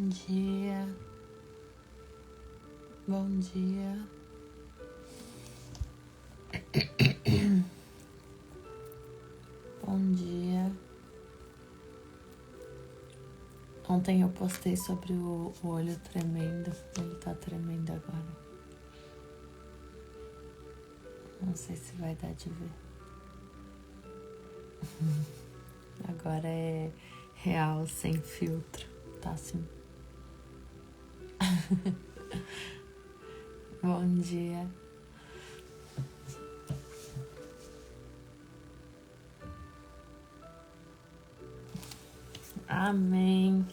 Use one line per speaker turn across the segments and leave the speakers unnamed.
Bom dia, bom dia. Bom dia. Ontem eu postei sobre o olho tremendo. Ele tá tremendo agora. Não sei se vai dar de ver. Agora é real, sem filtro. Tá assim. Bom dia. Amém.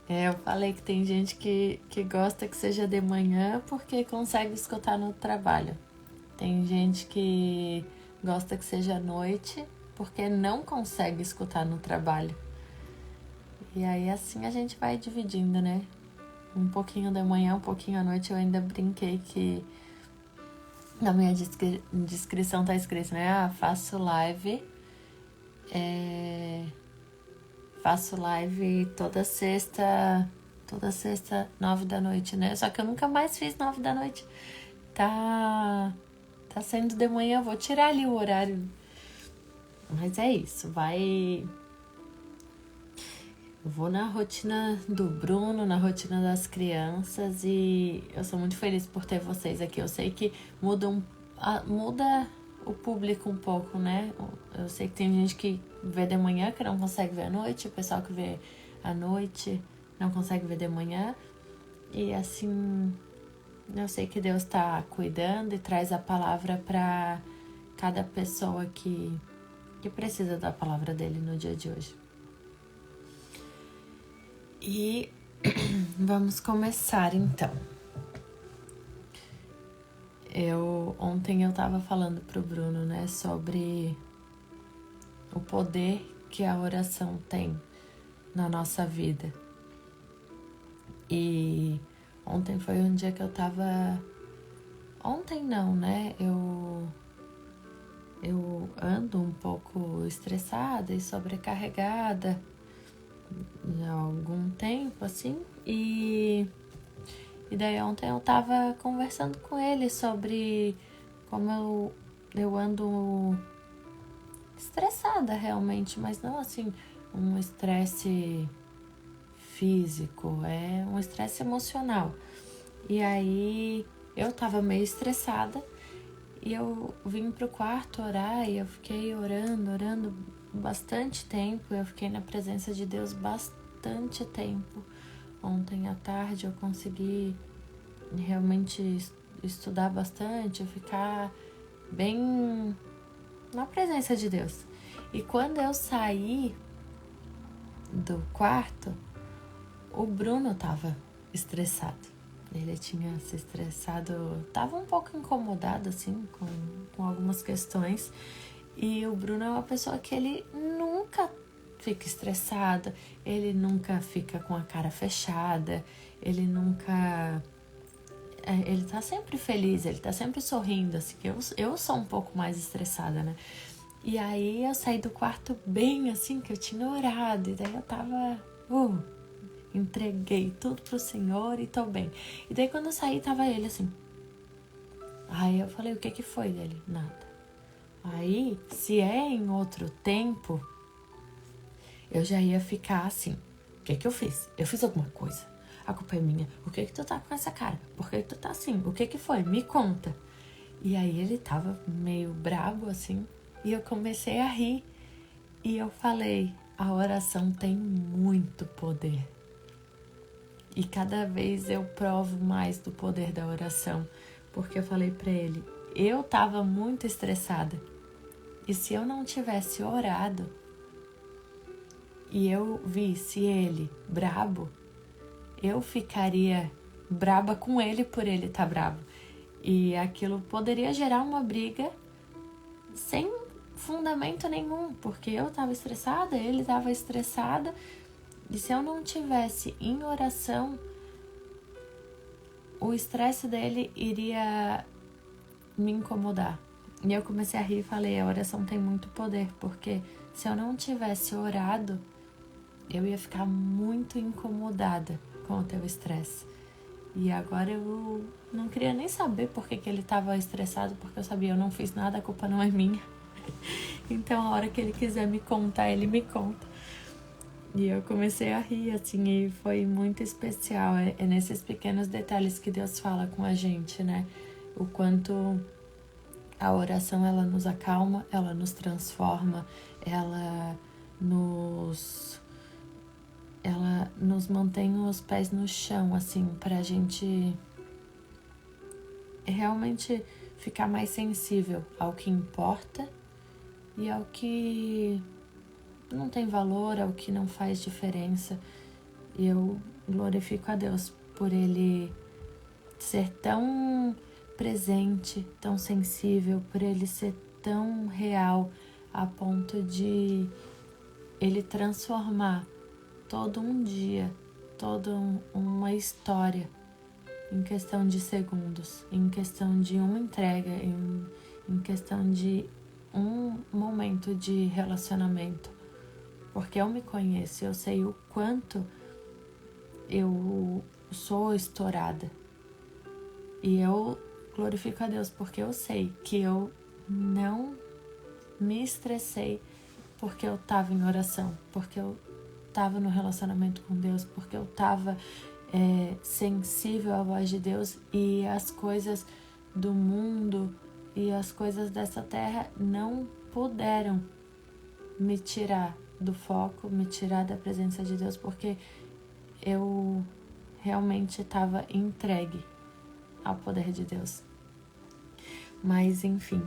Eu falei que tem gente que gosta que seja de manhã porque consegue escutar no trabalho. Tem gente que gosta que seja à noite porque não consegue escutar no trabalho. E aí assim a gente vai dividindo, né? Um pouquinho da manhã, um pouquinho à noite. Eu ainda brinquei que na minha descrição tá escrito, né? Faço live toda sexta 9 da noite, né? Só que eu nunca mais fiz 9 da noite. Tá saindo de manhã, eu vou tirar ali o horário. Mas é isso, eu vou na rotina do Bruno, na rotina das crianças, e eu sou muito feliz por ter vocês aqui. Eu sei que muda o público um pouco, né? Eu sei que tem gente que vê de manhã que não consegue ver à noite, o pessoal que vê à noite não consegue ver de manhã. E assim, eu sei que Deus está cuidando e traz a palavra para cada pessoa que precisa da palavra dele no dia de hoje. E vamos começar então. Ontem eu estava falando pro Bruno, né, sobre o poder que a oração tem na nossa vida. E ontem foi um dia que eu tava... Ontem não, né? Eu ando um pouco estressada e sobrecarregada há algum tempo, assim. E daí ontem eu tava conversando com ele sobre como eu ando estressada realmente, mas não assim um estresse físico, é um estresse emocional. E aí eu tava meio estressada e eu vim pro quarto orar e eu fiquei orando bastante tempo. Eu fiquei na presença de Deus bastante tempo. Ontem à tarde eu consegui realmente estudar bastante, ficar bem na presença de Deus. E quando eu saí do quarto, o Bruno tava estressado. Ele tinha se estressado, tava um pouco incomodado assim com algumas questões. E o Bruno é uma pessoa que ele nunca fica estressado, ele nunca fica com a cara fechada, ele nunca... Ele tá sempre feliz, ele tá sempre sorrindo, assim, que eu sou um pouco mais estressada, né? E aí eu saí do quarto bem assim, que eu tinha orado, e daí eu tava... entreguei tudo pro Senhor e tô bem. E daí quando eu saí, tava ele assim. Aí eu falei, o que foi dele? Nada. Aí, se é em outro tempo, eu já ia ficar assim. O que eu fiz? Eu fiz alguma coisa. A culpa é minha. O que tu tá com essa cara? Por que tu tá assim? O que foi? Me conta. E aí ele tava meio brabo assim. E eu comecei a rir. E eu falei, a oração tem muito poder. E cada vez eu provo mais do poder da oração. Porque eu falei pra ele, eu tava muito estressada. E se eu não tivesse orado e eu visse ele brabo, eu ficaria braba com ele por ele estar brabo. E aquilo poderia gerar uma briga sem fundamento nenhum, porque eu estava estressada, ele estava estressado. E se eu não tivesse em oração, o estresse dele iria me incomodar. E eu comecei a rir e falei, a oração tem muito poder, porque se eu não tivesse orado, eu ia ficar muito incomodada com o teu estresse. E agora eu não queria nem saber por que ele estava estressado, porque eu sabia, eu não fiz nada, a culpa não é minha. Então, a hora que ele quiser me contar, ele me conta. E eu comecei a rir, assim, e foi muito especial. É nesses pequenos detalhes que Deus fala com a gente, né? O quanto a oração, ela nos acalma, ela nos transforma, ela nos mantém os pés no chão, assim, pra gente realmente ficar mais sensível ao que importa e ao que não tem valor, ao que não faz diferença. E eu glorifico a Deus por Ele ser tão presente, tão sensível, por Ele ser tão real a ponto de Ele transformar todo um dia, toda uma história em questão de segundos, em questão de uma entrega, em questão de um momento de relacionamento. Porque eu me conheço, eu sei o quanto eu sou estourada. E eu glorifico a Deus porque eu sei que eu não me estressei porque eu estava em oração, porque eu estava no relacionamento com Deus, porque eu estava sensível à voz de Deus, e as coisas do mundo e as coisas dessa terra não puderam me tirar do foco, me tirar da presença de Deus, porque eu realmente estava entregue ao poder de Deus. Mas enfim,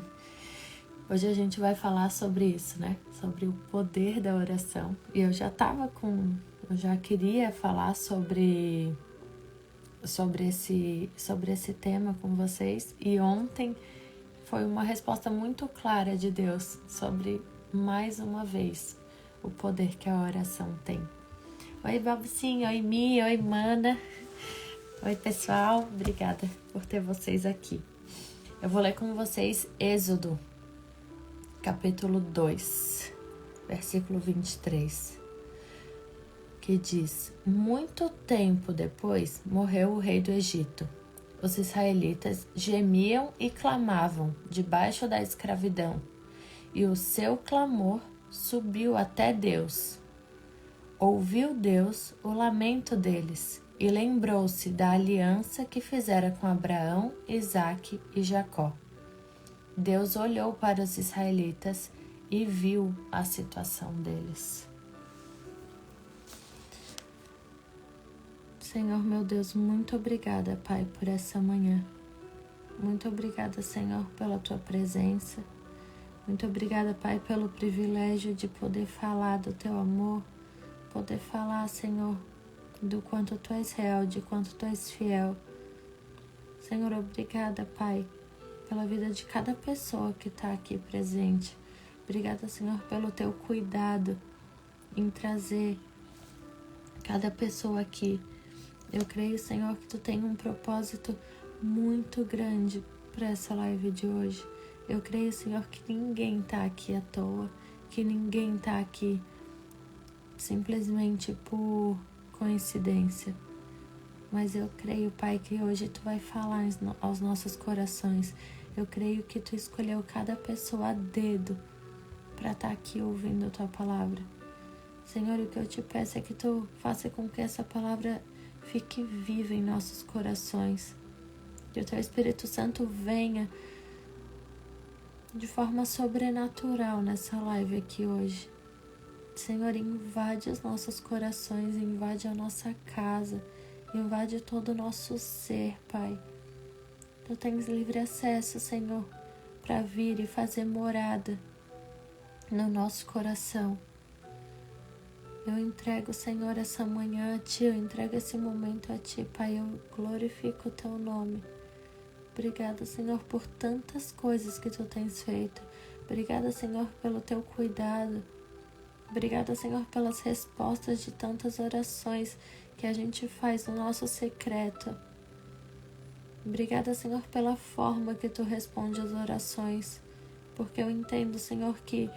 hoje a gente vai falar sobre isso, né? Sobre o poder da oração. E eu já queria falar sobre esse tema com vocês. E ontem foi uma resposta muito clara de Deus sobre, mais uma vez, o poder que a oração tem. Oi, Babucinho, oi, Mi, oi, Mana. Oi, pessoal, obrigada por ter vocês aqui. Eu vou ler com vocês Êxodo, capítulo 2, versículo 23, que diz: Muito tempo depois morreu o rei do Egito. Os israelitas gemiam e clamavam debaixo da escravidão, e o seu clamor subiu até Deus. Ouviu Deus o lamento deles e lembrou-se da aliança que fizera com Abraão, Isaque e Jacó. Deus olhou para os israelitas e viu a situação deles. Senhor, meu Deus, muito obrigada, Pai, por essa manhã. Muito obrigada, Senhor, pela Tua presença. Muito obrigada, Pai, pelo privilégio de poder falar do Teu amor, poder falar, Senhor, do quanto Tu és real, de quanto Tu és fiel. Senhor, obrigada, Pai, pela vida de cada pessoa que está aqui presente. Obrigada, Senhor, pelo Teu cuidado em trazer cada pessoa aqui. Eu creio, Senhor, que Tu tem um propósito muito grande para essa live de hoje. Eu creio, Senhor, que ninguém está aqui à toa, que ninguém está aqui simplesmente por coincidência. Mas eu creio, Pai, que hoje Tu vai falar aos nossos corações. Eu creio que Tu escolheu cada pessoa a dedo para estar aqui ouvindo a Tua palavra. Senhor, o que eu Te peço é que Tu faça com que essa palavra fique viva em nossos corações. Que o Teu Espírito Santo venha de forma sobrenatural nessa live aqui hoje. Senhor, invade os nossos corações, invade a nossa casa, invade todo o nosso ser, Pai. Tu tens livre acesso, Senhor, para vir e fazer morada no nosso coração. Eu entrego, Senhor, essa manhã a Ti, eu entrego esse momento a Ti, Pai, eu glorifico o Teu nome. Obrigada, Senhor, por tantas coisas que Tu tens feito. Obrigada, Senhor, pelo Teu cuidado. Obrigada, Senhor, pelas respostas de tantas orações que a gente faz no nosso secreto. Obrigada, Senhor, pela forma que Tu responde as orações, porque eu entendo, Senhor, que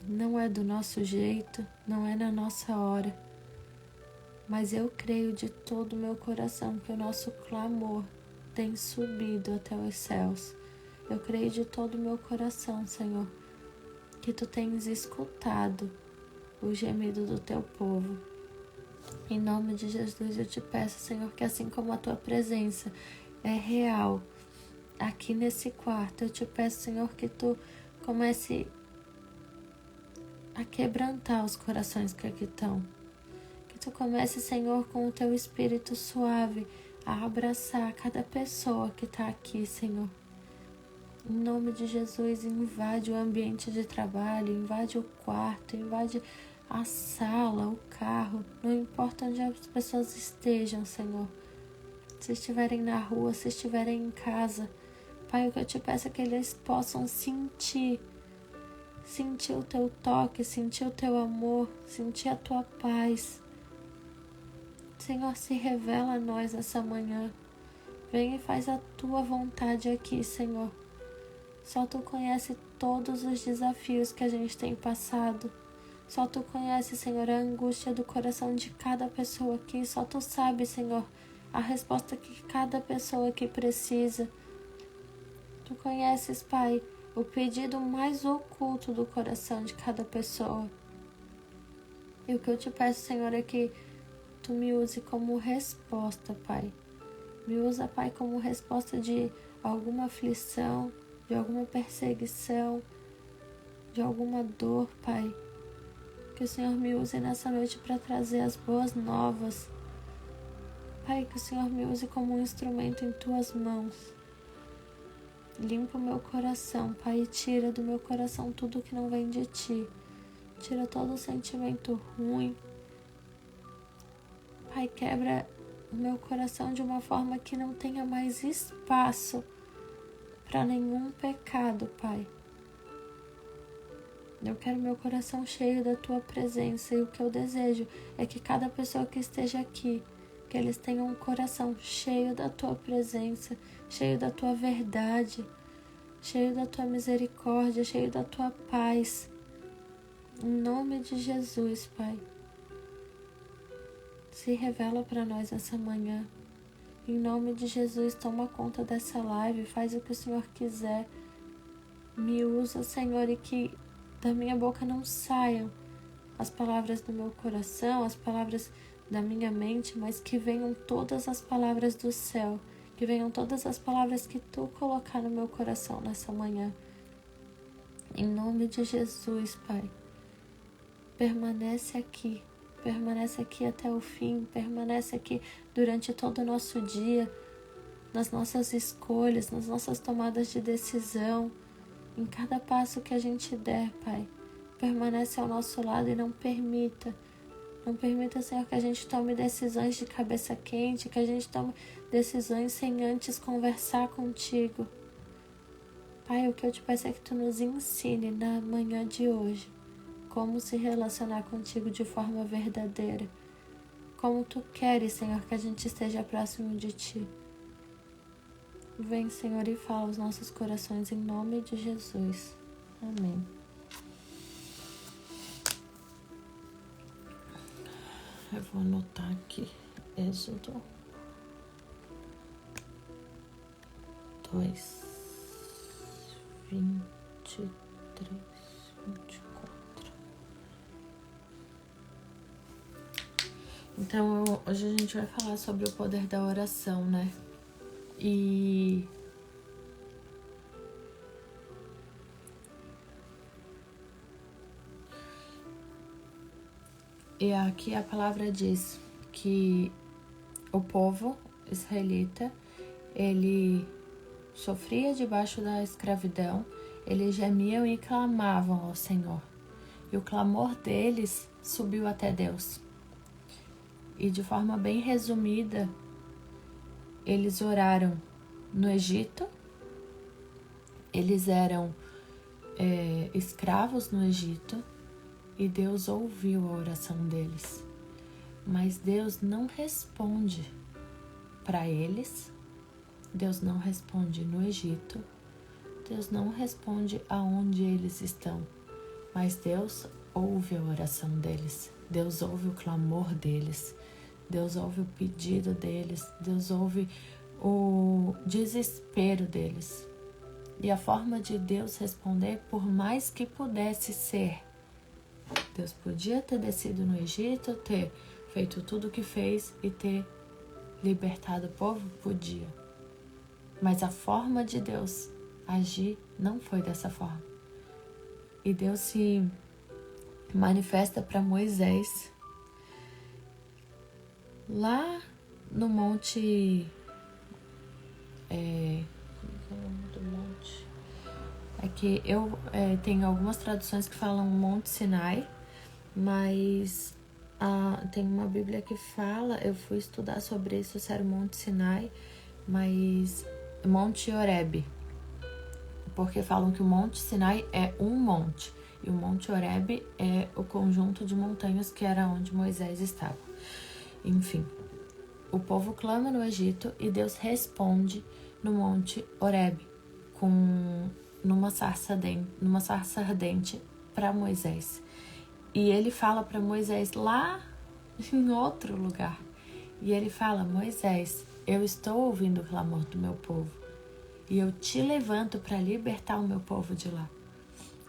Não é do nosso jeito, não é na nossa hora, mas eu creio de todo o meu coração que o nosso clamor tem subido até os céus. Eu creio de todo o meu coração, Senhor, que Tu tens escutado o gemido do Teu povo. Em nome de Jesus eu te peço, Senhor, que assim como a Tua presença é real aqui nesse quarto, eu te peço, Senhor, que Tu comece a quebrantar os corações que aqui estão. Que Tu comece, Senhor, com o Teu Espírito suave a abraçar cada pessoa que está aqui, Senhor. Em nome de Jesus, invade o ambiente de trabalho, invade o quarto, invade a sala, o carro, não importa onde as pessoas estejam, Senhor. Se estiverem na rua, se estiverem em casa, Pai, o que eu te peço é que eles possam sentir o Teu toque, sentir o Teu amor, sentir a Tua paz. Senhor, se revela a nós essa manhã. Vem e faz a Tua vontade aqui, Senhor. Só Tu conhece todos os desafios que a gente tem passado. Só Tu conhece, Senhor, a angústia do coração de cada pessoa aqui. Só Tu sabe, Senhor, a resposta que cada pessoa aqui precisa. Tu conheces, Pai, o pedido mais oculto do coração de cada pessoa. E o que eu te peço, Senhor, é que Tu me use como resposta, Pai. Me usa, Pai, como resposta de alguma aflição, de alguma perseguição, de alguma dor, Pai. Que o Senhor me use nessa noite para trazer as boas novas. Pai, que o Senhor me use como um instrumento em Tuas mãos. Limpa o meu coração, Pai, e tira do meu coração tudo que não vem de Ti. Tira todo o sentimento ruim. Pai, quebra o meu coração de uma forma que não tenha mais espaço para nenhum pecado, Pai. Eu quero meu coração cheio da Tua presença e o que eu desejo é que cada pessoa que esteja aqui, que eles tenham um coração cheio da Tua presença, cheio da Tua verdade, cheio da Tua misericórdia, cheio da Tua paz. Em nome de Jesus, Pai. Se revela para nós essa manhã. Em nome de Jesus, toma conta dessa live, faz o que o Senhor quiser. Me usa, Senhor, e que da minha boca não saiam as palavras do meu coração, as palavras da minha mente, mas que venham todas as palavras do céu, que venham todas as palavras que Tu colocar no meu coração nessa manhã. Em nome de Jesus, Pai. Permanece aqui até o fim, permanece aqui durante todo o nosso dia, nas nossas escolhas, nas nossas tomadas de decisão, em cada passo que a gente der, Pai. Permanece ao nosso lado e não permita, Senhor, que a gente tome decisões de cabeça quente, que a gente tome decisões sem antes conversar contigo. Pai, o que eu te peço é que Tu nos ensine na manhã de hoje como se relacionar contigo de forma verdadeira. Como Tu queres, Senhor, que a gente esteja próximo de Ti. Vem, Senhor, e fala aos nossos corações em nome de Jesus. Amém. Eu vou anotar aqui. Êxodo 2, 23, 24. Então, hoje a gente vai falar sobre o poder da oração, né? E aqui a palavra diz que o povo israelita, ele sofria debaixo da escravidão, eles gemiam e clamavam ao Senhor. E o clamor deles subiu até Deus. E de forma bem resumida, eles oraram no Egito, eles eram escravos no Egito e Deus ouviu a oração deles. Mas Deus não responde para eles, Deus não responde no Egito, Deus não responde aonde eles estão. Mas Deus ouve a oração deles, Deus ouve o clamor deles, Deus ouve o pedido deles, Deus ouve o desespero deles. E a forma de Deus responder, por mais que pudesse ser, Deus podia ter descido no Egito, ter feito tudo o que fez e ter libertado o povo? Podia. Mas a forma de Deus agir não foi dessa forma. E Deus se manifesta para Moisés lá no monte... do monte. Aqui eu tenho algumas traduções que falam Monte Sinai, mas tem uma Bíblia que fala, eu fui estudar sobre isso, se era Monte Sinai, mas Monte Horebe, porque falam que o Monte Sinai é um monte e o Monte Horebe é o conjunto de montanhas que era onde Moisés estava. Enfim, o povo clama no Egito e Deus responde no Monte Horebe numa sarça ardente para Moisés. E ele fala para Moisés lá em outro lugar. E ele fala: Moisés, eu estou ouvindo o clamor do meu povo e eu te levanto para libertar o meu povo de lá.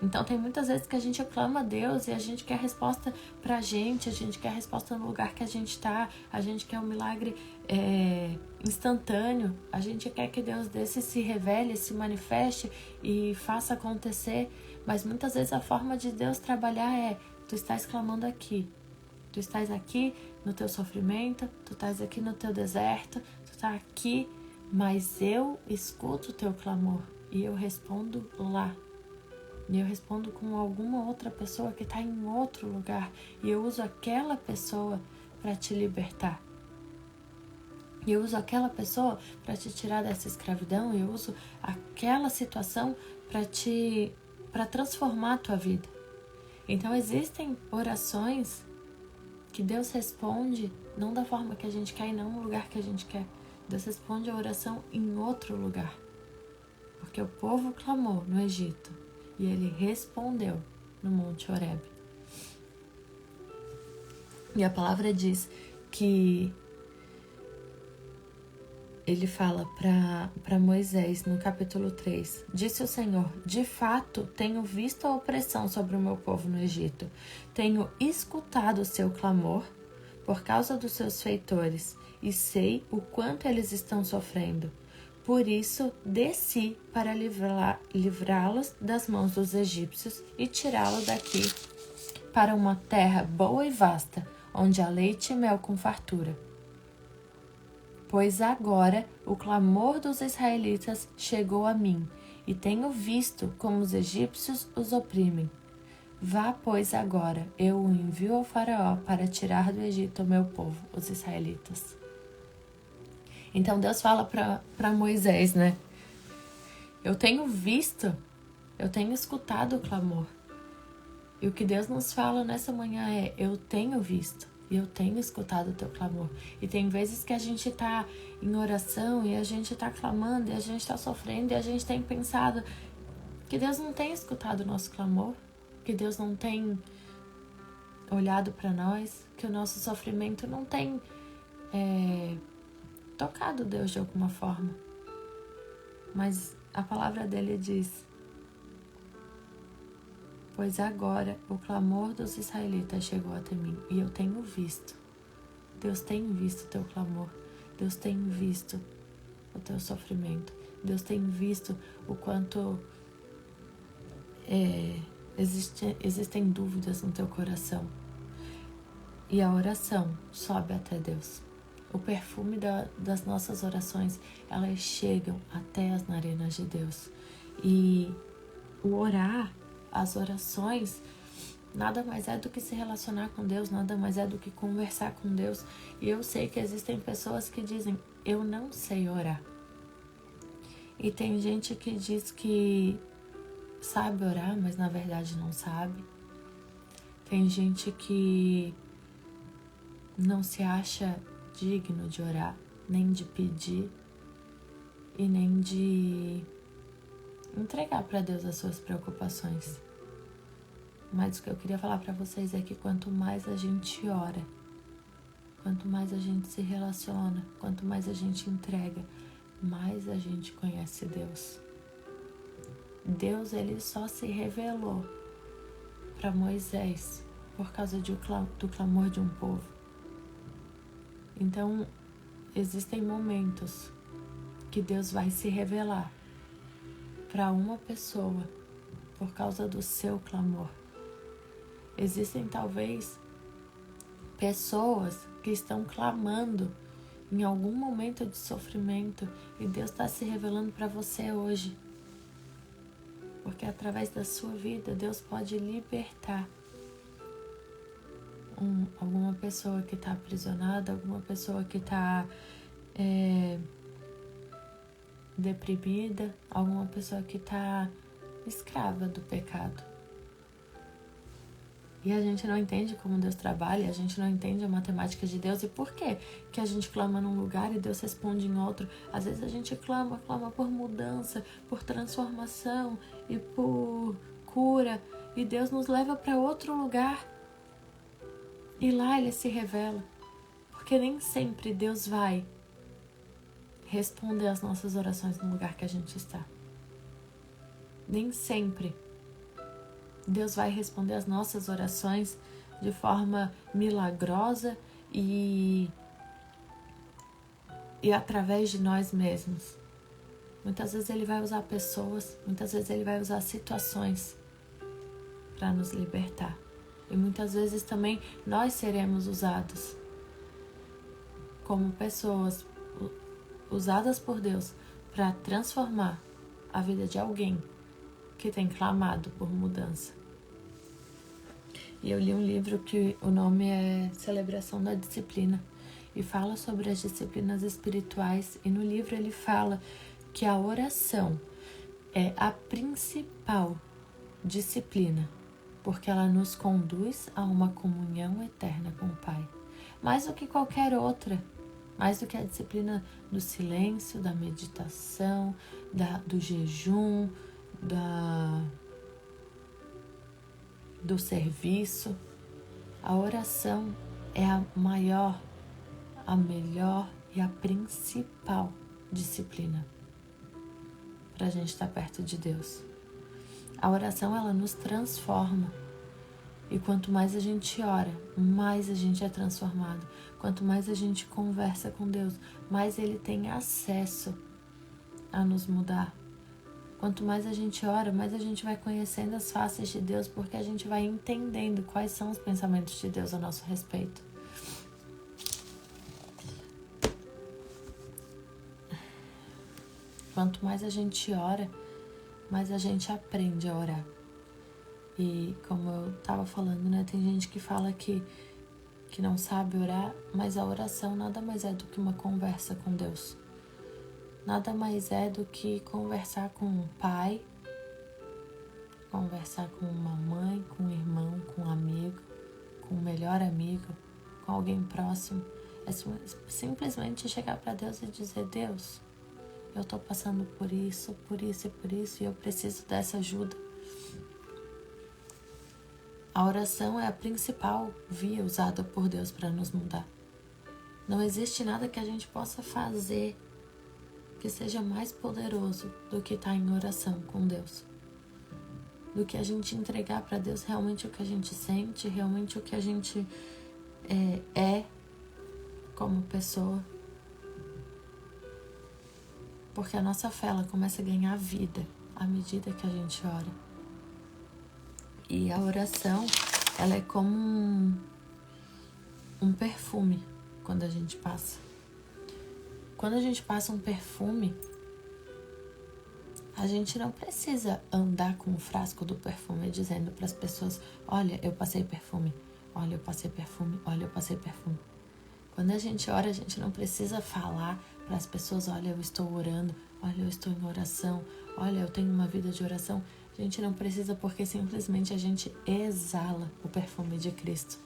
Então tem muitas vezes que a gente aclama a Deus e a gente quer resposta pra gente, a gente quer resposta no lugar que a gente tá, a gente quer um milagre instantâneo, a gente quer que Deus desse se revele, se manifeste e faça acontecer, mas muitas vezes a forma de Deus trabalhar é: tu estás clamando aqui, tu estás aqui no teu sofrimento, tu estás aqui no teu deserto, tu estás aqui, mas eu escuto o teu clamor e eu respondo lá. E eu respondo com alguma outra pessoa que está em outro lugar. E eu uso aquela pessoa para te libertar. E eu uso aquela pessoa para te tirar dessa escravidão. E eu uso aquela situação para transformar a tua vida. Então existem orações que Deus responde não da forma que a gente quer e não no lugar que a gente quer. Deus responde a oração em outro lugar. Porque o povo clamou no Egito. E ele respondeu no Monte Horebe. E a palavra diz que ele fala para Moisés no capítulo 3. Disse o Senhor: de fato, tenho visto a opressão sobre o meu povo no Egito. Tenho escutado o seu clamor por causa dos seus feitores e sei o quanto eles estão sofrendo. Por isso, desci para livrá-los das mãos dos egípcios e tirá-los daqui para uma terra boa e vasta, onde há leite e mel com fartura. Pois agora o clamor dos israelitas chegou a mim, e tenho visto como os egípcios os oprimem. Vá, pois, agora, eu o envio ao faraó para tirar do Egito o meu povo, os israelitas. Então Deus fala para Moisés, né? Eu tenho visto, eu tenho escutado o clamor. E o que Deus nos fala nessa manhã é: eu tenho visto e eu tenho escutado o teu clamor. E tem vezes que a gente tá em oração e a gente tá clamando e a gente tá sofrendo e a gente tem pensado que Deus não tem escutado o nosso clamor, que Deus não tem olhado para nós, que o nosso sofrimento não tem tocado Deus de alguma forma. Mas a palavra dele diz: pois agora o clamor dos israelitas chegou até mim e eu tenho visto. Deus tem visto o teu clamor. Deus tem visto o teu sofrimento. Deus tem visto o quanto existem dúvidas no teu coração. E a oração sobe até Deus. O perfume das nossas orações, elas chegam até as narinas de Deus. E o orar, as orações, nada mais é do que se relacionar com Deus, nada mais é do que conversar com Deus. E eu sei que existem pessoas que dizem: eu não sei orar. E tem gente que diz que sabe orar, mas na verdade não sabe. Tem gente que não se acha digno de orar, nem de pedir e nem de entregar para Deus as suas preocupações. Mas o que eu queria falar para vocês é que quanto mais a gente ora, quanto mais a gente se relaciona, quanto mais a gente entrega, mais a gente conhece Deus. Deus, ele só se revelou para Moisés por causa do clamor de um povo. Então, existem momentos que Deus vai se revelar para uma pessoa por causa do seu clamor. Existem talvez pessoas que estão clamando em algum momento de sofrimento e Deus está se revelando para você hoje. Porque através da sua vida, Deus pode libertar alguma pessoa que está aprisionada, alguma pessoa que está deprimida, alguma pessoa que está escrava do pecado. E a gente não entende como Deus trabalha, a gente não entende a matemática de Deus. E por quê que a gente clama num lugar e Deus responde em outro? Às vezes a gente clama por mudança, por transformação e por cura. E Deus nos leva para outro lugar. E lá Ele se revela. Porque nem sempre Deus vai responder às nossas orações no lugar que a gente está. Nem sempre Deus vai responder às nossas orações de forma milagrosa e através de nós mesmos. Muitas vezes Ele vai usar pessoas, muitas vezes Ele vai usar situações para nos libertar. E muitas vezes também nós seremos usados como pessoas usadas por Deus para transformar a vida de alguém que tem clamado por mudança. E eu li um livro que o nome é Celebração da Disciplina e fala sobre as disciplinas espirituais, e no livro ele fala que a oração é a principal disciplina, porque ela nos conduz a uma comunhão eterna com o Pai, mais do que qualquer outra, mais do que a disciplina do silêncio, da meditação, do jejum, do serviço. A oração é a maior, a melhor e a principal disciplina para a gente estar perto de Deus. A oração, ela nos transforma. E quanto mais a gente ora, mais a gente é transformado. Quanto mais a gente conversa com Deus, mais Ele tem acesso a nos mudar. Quanto mais a gente ora, mais a gente vai conhecendo as faces de Deus, porque a gente vai entendendo quais são os pensamentos de Deus a nosso respeito. Quanto mais a gente ora, mais a gente aprende a orar. E como eu estava falando, né, tem gente que fala que não sabe orar, mas a oração nada mais é do que uma conversa com Deus. Nada mais é do que conversar com um pai, conversar com uma mãe, com um irmão, com um amigo, com um melhor amigo, com alguém próximo. É simplesmente chegar para Deus e dizer: Deus, eu estou passando por isso e eu preciso dessa ajuda. A oração é a principal via usada por Deus para nos mudar. Não existe nada que a gente possa fazer que seja mais poderoso do que estar em oração com Deus. Do que a gente entregar para Deus realmente o que a gente sente, realmente o que a gente é como pessoa. Porque a nossa fé, ela começa a ganhar vida à medida que a gente ora. E a oração, ela é como um perfume quando a gente passa. Quando a gente passa um perfume, a gente não precisa andar com o frasco do perfume dizendo para as pessoas: olha, eu passei perfume, olha, eu passei perfume, olha, eu passei perfume. Quando a gente ora, a gente não precisa falar para as pessoas: olha, eu estou orando, olha, eu estou em oração, olha, eu tenho uma vida de oração. A gente não precisa, porque simplesmente a gente exala o perfume de Cristo.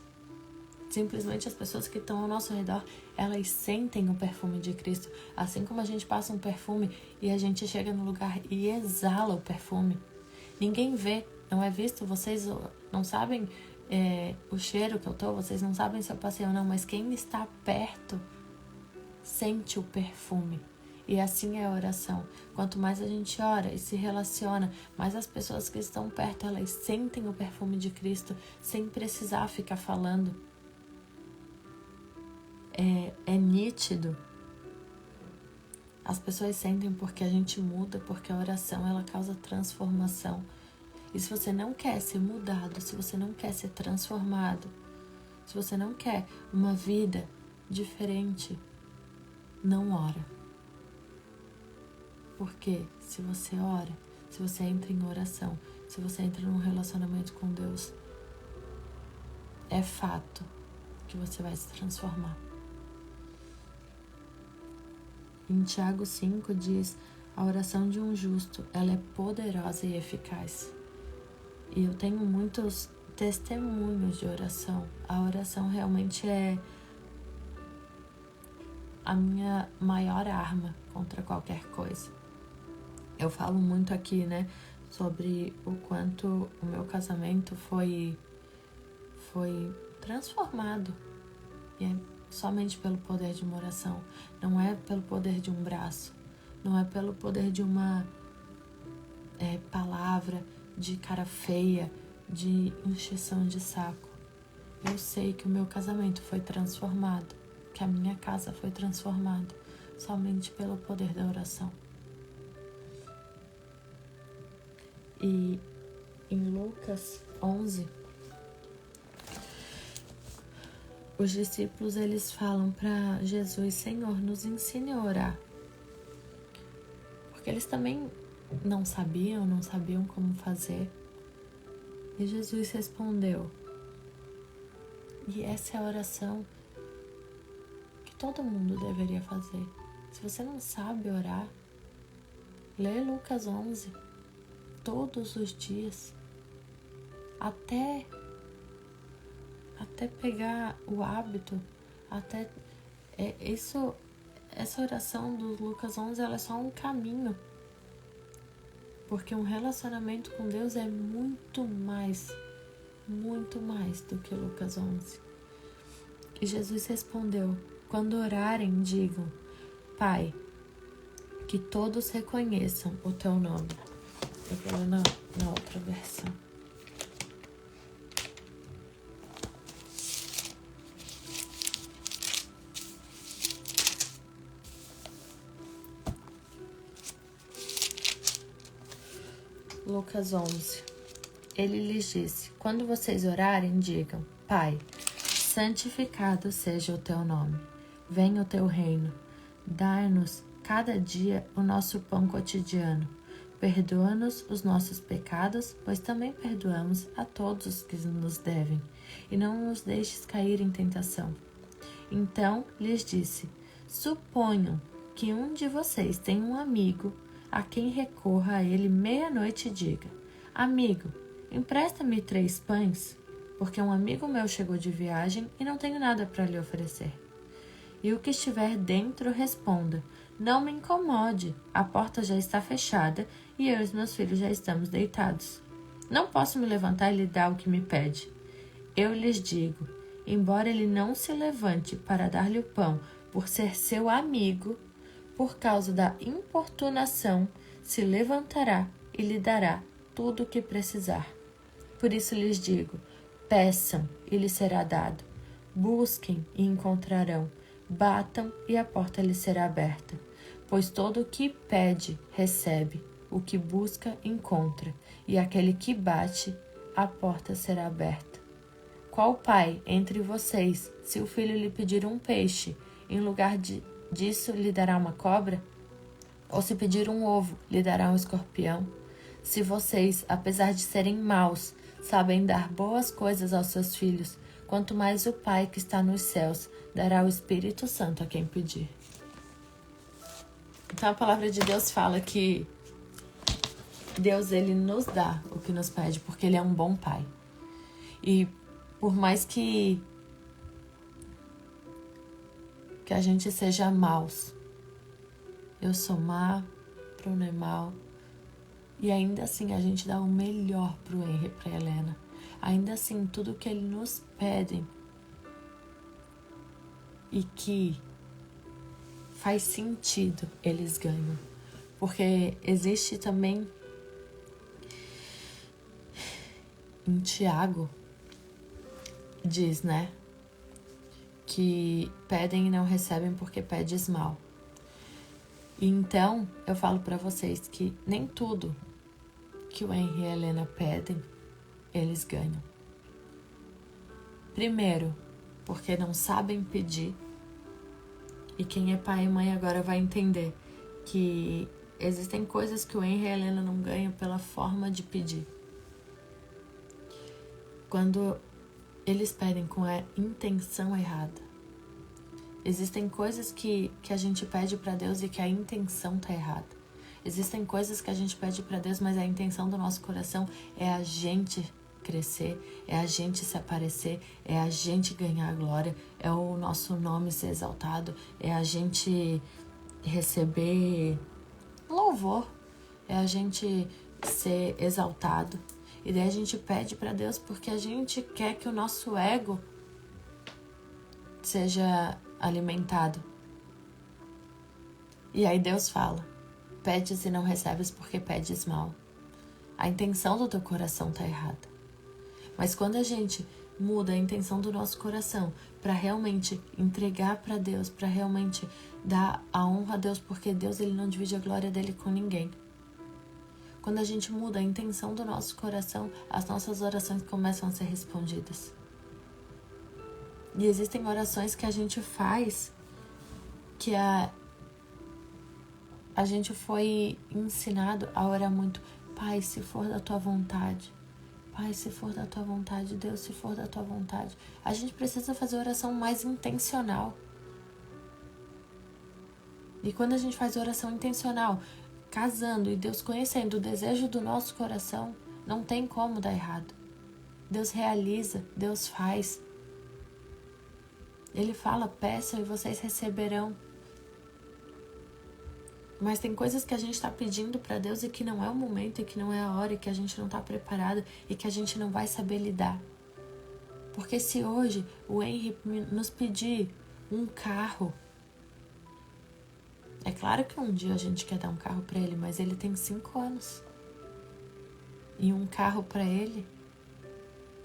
Simplesmente as pessoas que estão ao nosso redor, elas sentem o perfume de Cristo. Assim como a gente passa um perfume e a gente chega no lugar e exala o perfume. Ninguém vê, não é visto, vocês não sabem o cheiro que eu tô, vocês não sabem se eu passei ou não, mas quem está perto sente o perfume. E assim é a oração. Quanto mais a gente ora e se relaciona, mais as pessoas que estão perto, elas sentem o perfume de Cristo sem precisar ficar falando. É nítido. As pessoas sentem porque a gente muda, porque a oração ela causa transformação. E se você não quer ser mudado, se você não quer ser transformado, se você não quer uma vida diferente, não ora. Porque se você ora, se você entra em oração, se você entra num relacionamento com Deus, é fato que você vai se transformar. Em Tiago 5 diz: a oração de um justo, ela é poderosa e eficaz. E eu tenho muitos testemunhos de oração. A oração realmente é a minha maior arma contra qualquer coisa. Eu falo muito aqui, né, sobre o quanto o meu casamento foi transformado. E é somente pelo poder de uma oração. Não é pelo poder de um braço. Não é pelo poder de uma palavra de cara feia, de encheção de saco. Eu sei que o meu casamento foi transformado, que a minha casa foi transformada somente pelo poder da oração. E em Lucas 11, os discípulos eles falam para Jesus: Senhor, nos ensine a orar. Porque eles também não sabiam como fazer. E Jesus respondeu. E essa é a oração que todo mundo deveria fazer. Se você não sabe orar, lê Lucas 11 todos os dias, até pegar o hábito, essa oração do Lucas 11, ela é só um caminho, porque um relacionamento com Deus é muito mais do que Lucas 11. E Jesus respondeu: quando orarem, digam: Pai, que todos reconheçam o teu nome. Eu vou ler na outra versão. Lucas 11. Ele lhes disse: quando vocês orarem, digam: Pai, santificado seja o teu nome. Venha o teu reino. Dai-nos cada dia o nosso pão cotidiano. Perdoa-nos os nossos pecados, pois também perdoamos a todos os que nos devem. E não nos deixes cair em tentação. Então lhes disse: suponham que um de vocês tem um amigo a quem recorra a ele meia-noite e diga: Amigo, empresta-me 3 pães, porque um amigo meu chegou de viagem e não tenho nada para lhe oferecer. E o que estiver dentro responda: Não me incomode, a porta já está fechada e eu e os meus filhos já estamos deitados. Não posso me levantar e lhe dar o que me pede. Eu lhes digo, embora ele não se levante para dar-lhe o pão por ser seu amigo, por causa da importunação, se levantará e lhe dará tudo o que precisar. Por isso lhes digo: peçam e lhes será dado, busquem e encontrarão, batam e a porta lhes será aberta. Pois todo o que pede, recebe, o que busca, encontra, e aquele que bate, a porta será aberta. Qual pai entre vocês, se o filho lhe pedir um peixe, em lugar disso lhe dará uma cobra? Ou se pedir um ovo, lhe dará um escorpião? Se vocês, apesar de serem maus, sabem dar boas coisas aos seus filhos, quanto mais o Pai que está nos céus dará o Espírito Santo a quem pedir. Então a palavra de Deus fala que Deus, ele nos dá o que nos pede, porque ele é um bom Pai. E por mais que a gente seja maus, eu sou má, Bruno é mau, E ainda assim a gente dá o melhor pro Henry e pra Helena. Ainda assim, tudo que eles nos pedem e que faz sentido, eles ganham. Porque existe também em Tiago, diz, né? Que pedem e não recebem porque pedes mal. E então, eu falo pra vocês que nem tudo que o Henry e a Helena pedem, eles ganham. Primeiro, porque não sabem pedir. E quem é pai e mãe agora vai entender que existem coisas que o Henry e a Helena não ganham pela forma de pedir. Quando eles pedem com a intenção errada. Existem coisas que a gente pede para Deus e que a intenção tá errada. Existem coisas que a gente pede para Deus, mas a intenção do nosso coração é a gente crescer, é a gente se aparecer, é a gente ganhar a glória, é o nosso nome ser exaltado, é a gente receber louvor, é a gente ser exaltado. E daí a gente pede para Deus porque a gente quer que o nosso ego seja alimentado. E aí Deus fala: pedes e não recebes porque pedes mal. A intenção do teu coração tá errada. Mas quando a gente muda a intenção do nosso coração para realmente entregar para Deus, para realmente dar a honra a Deus, porque Deus ele não divide a glória dele com ninguém. Quando a gente muda a intenção do nosso coração, as nossas orações começam a ser respondidas. E existem orações que a gente faz que a gente foi ensinado a orar muito. Pai, se for da tua vontade. Pai, se for da tua vontade. Deus, se for da tua vontade. A gente precisa fazer oração mais intencional. E quando a gente faz oração intencional, casando e Deus conhecendo o desejo do nosso coração, não tem como dar errado. Deus realiza, Deus faz. Ele fala: peçam e vocês receberão. Mas tem coisas que a gente está pedindo para Deus e que não é o momento, e que não é a hora, e que a gente não está preparado, e que a gente não vai saber lidar. Porque se hoje o Henry nos pedir um carro, é claro que um dia a gente quer dar um carro para ele, mas ele tem 5 anos. E um carro para ele,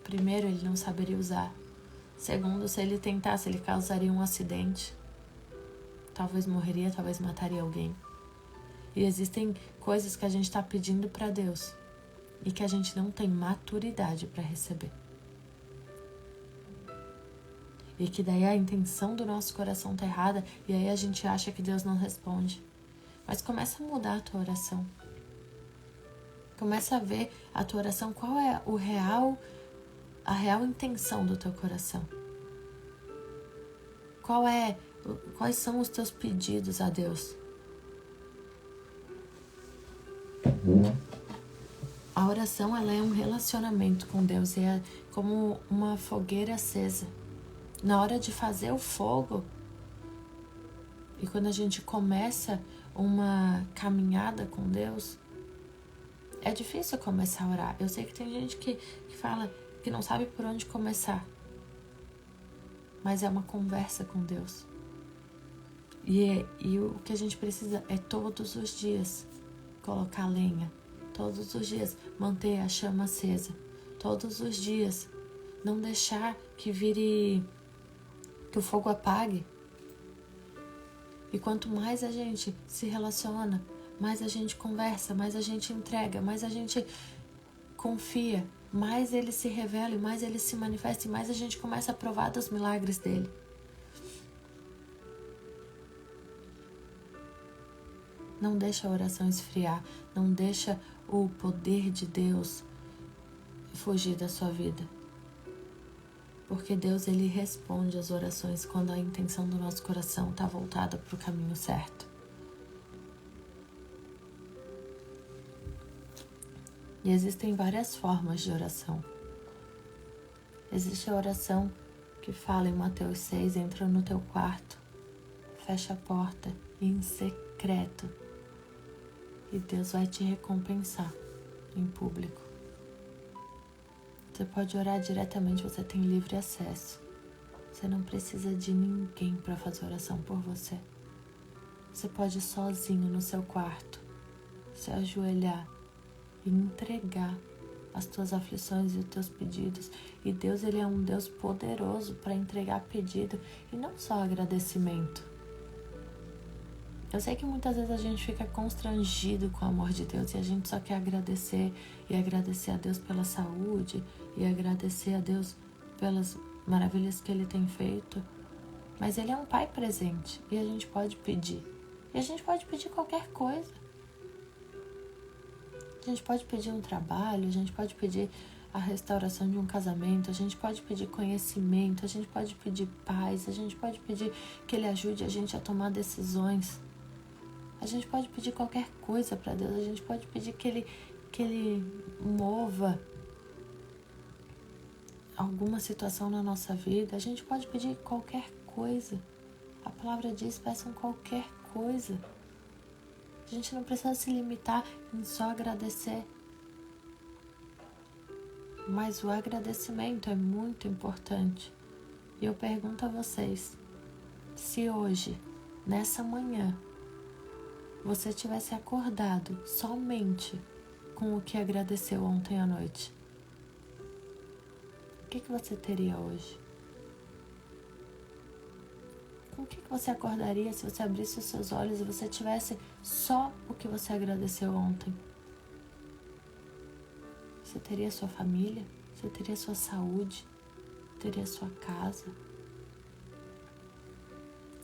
primeiro, ele não saberia usar. Segundo, se ele tentasse, ele causaria um acidente. Talvez morreria, talvez mataria alguém. E existem coisas que a gente está pedindo para Deus e que a gente não tem maturidade para receber. E que daí a intenção do nosso coração tá errada e aí a gente acha que Deus não responde. Mas começa a mudar a tua oração. Começa a ver a tua oração, qual é a real intenção do teu coração. Quais são os teus pedidos a Deus? A oração, ela é um relacionamento com Deus, é como uma fogueira acesa. Na hora de fazer o fogo, e quando a gente começa uma caminhada com Deus, é difícil começar a orar. Eu sei que tem gente que fala que não sabe por onde começar, mas é uma conversa com Deus. E o que a gente precisa é todos os dias colocar lenha, todos os dias manter a chama acesa, todos os dias não deixar que o fogo apague. E quanto mais a gente se relaciona, mais a gente conversa, mais a gente entrega, mais a gente confia, mais ele se revela, mais ele se manifesta e mais a gente começa a provar dos milagres dele. Não deixa a oração esfriar, não deixa o poder de Deus fugir da sua vida. Porque Deus, ele responde as orações quando a intenção do nosso coração está voltada para o caminho certo. E existem várias formas de oração. Existe a oração que fala em Mateus 6, entra no teu quarto, fecha a porta e em secreto e Deus vai te recompensar em público. Você pode orar diretamente, você tem livre acesso. Você não precisa de ninguém para fazer oração por você. Você pode ir sozinho no seu quarto, se ajoelhar e entregar as tuas aflições e os teus pedidos. E Deus, Ele é um Deus poderoso para entregar pedido e não só agradecimento. Eu sei que muitas vezes a gente fica constrangido com o amor de Deus e a gente só quer agradecer e agradecer a Deus pela saúde e agradecer a Deus pelas maravilhas que Ele tem feito. Mas Ele é um Pai presente e a gente pode pedir. E a gente pode pedir qualquer coisa. A gente pode pedir um trabalho, a gente pode pedir a restauração de um casamento, a gente pode pedir conhecimento, a gente pode pedir paz, a gente pode pedir que Ele ajude a gente a tomar decisões. A gente pode pedir qualquer coisa para Deus, a gente pode pedir que Ele mova alguma situação na nossa vida, a gente pode pedir qualquer coisa. A palavra diz, peçam qualquer coisa. A gente não precisa se limitar em só agradecer. Mas o agradecimento é muito importante. E eu pergunto a vocês, se hoje, nessa manhã, você tivesse acordado somente com o que agradeceu ontem à noite, o que você teria hoje? Com o que você acordaria se você abrisse os seus olhos e você tivesse só o que você agradeceu ontem? Você teria sua família, você teria sua saúde, teria sua casa,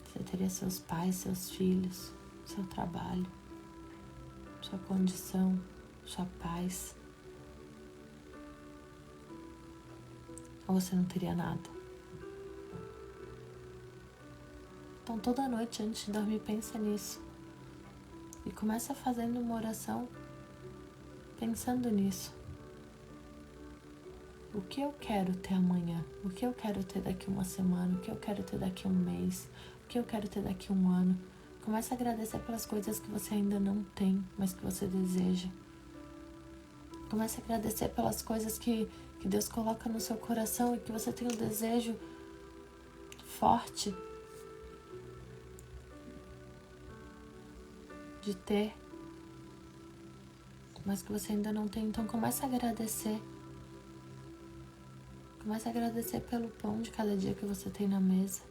você teria seus pais, seus filhos, seu trabalho, sua condição, sua paz. Ou você não teria nada? Então toda noite antes de dormir pensa nisso. E começa fazendo uma oração pensando nisso. O que eu quero ter amanhã? O que eu quero ter daqui uma semana? O que eu quero ter daqui um mês? O que eu quero ter daqui um ano? Começa a agradecer pelas coisas que você ainda não tem, mas que você deseja. Começa a agradecer pelas coisas que Deus coloca no seu coração e que você tem um desejo forte de ter, mas que você ainda não tem. Então começa a agradecer. Começa a agradecer pelo pão de cada dia que você tem na mesa.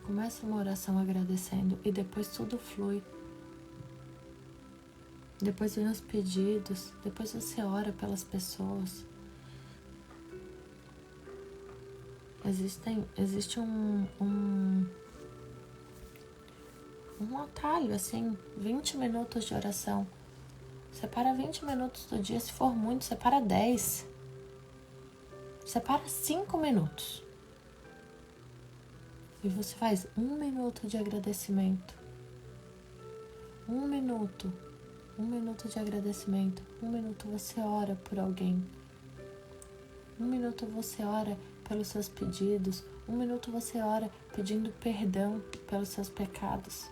Começa uma oração agradecendo e depois tudo flui. Depois vem os pedidos, depois você ora pelas pessoas. Existe um atalho, assim, 20 minutos de oração. Separa 20 minutos do dia, se for muito, separa 10. Separa 5 minutos. E você faz 1 minuto de agradecimento. 1 minuto. 1 minuto de agradecimento. 1 minuto você ora por alguém. 1 minuto você ora pelos seus pedidos. 1 minuto você ora pedindo perdão pelos seus pecados.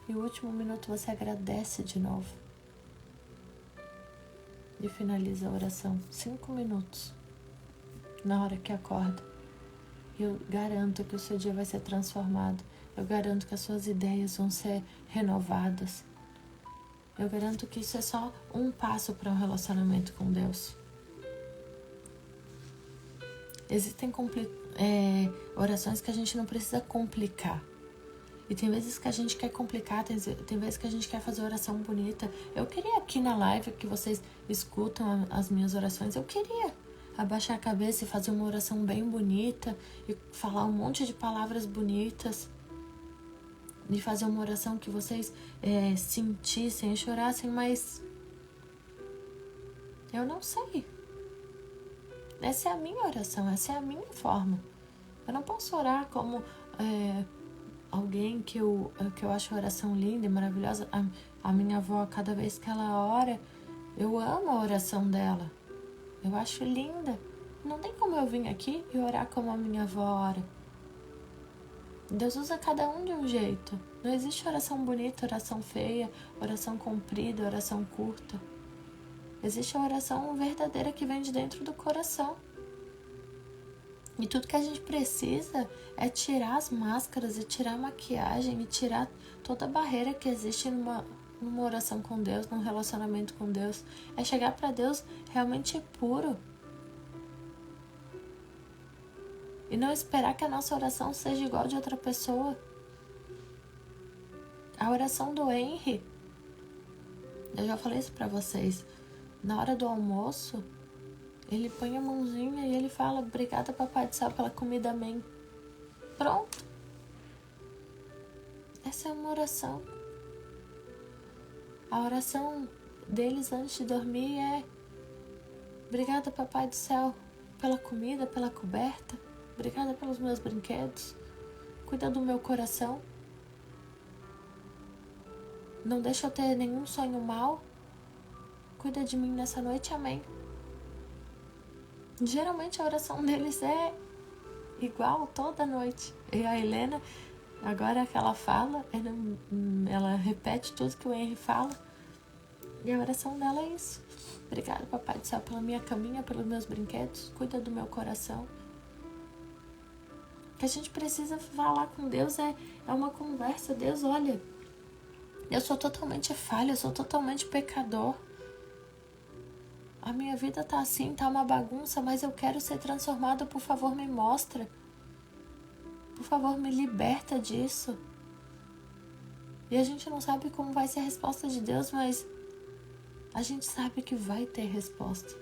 E o último minuto você agradece de novo. E finaliza a oração. 5 minutos. Na hora que acorda. Eu garanto que o seu dia vai ser transformado. Eu garanto que as suas ideias vão ser renovadas. Eu garanto que isso é só um passo para um relacionamento com Deus. Existem orações que a gente não precisa complicar. E tem vezes que a gente quer complicar, tem vezes que a gente quer fazer oração bonita. Eu queria aqui na live que vocês escutam as minhas orações, eu queria abaixar a cabeça e fazer uma oração bem bonita e falar um monte de palavras bonitas e fazer uma oração que vocês sentissem, chorassem, mas eu não sei. Essa é a minha oração, essa é a minha forma. Eu não posso orar como alguém que eu acho a oração linda e maravilhosa. A minha avó, cada vez que ela ora, eu amo a oração dela. Eu acho linda. Não tem como eu vir aqui e orar como a minha avó ora. Deus usa cada um de um jeito. Não existe oração bonita, oração feia, oração comprida, oração curta. Existe a oração verdadeira que vem de dentro do coração. E tudo que a gente precisa é tirar as máscaras, e tirar a maquiagem, e tirar toda a barreira que existe numa oração com Deus, num relacionamento com Deus. É chegar para Deus realmente puro. E não esperar que a nossa oração seja igual de outra pessoa. A oração do Henry, eu já falei isso pra vocês, na hora do almoço, ele põe a mãozinha e ele fala: obrigada, Papai do Céu, pela comida, amém. Pronto. Essa é uma oração. A oração deles antes de dormir é: obrigada, Papai do Céu, pela comida, pela coberta. Obrigada pelos meus brinquedos. Cuida do meu coração. Não deixa eu ter nenhum sonho mau. Cuida de mim nessa noite, amém. Geralmente a oração deles é igual toda noite. E a Helena, agora que ela fala, ela repete tudo que o Henry fala. E a oração dela é isso: obrigada, Papai do Céu, pela minha caminha, pelos meus brinquedos. Cuida do meu coração. O que a gente precisa falar com Deus é uma conversa. Deus, olha, eu sou totalmente falha, eu sou totalmente pecador. A minha vida tá assim, tá uma bagunça, mas eu quero ser transformada. Por favor, me mostra. Por favor, me liberta disso. E a gente não sabe como vai ser a resposta de Deus, mas a gente sabe que vai ter resposta.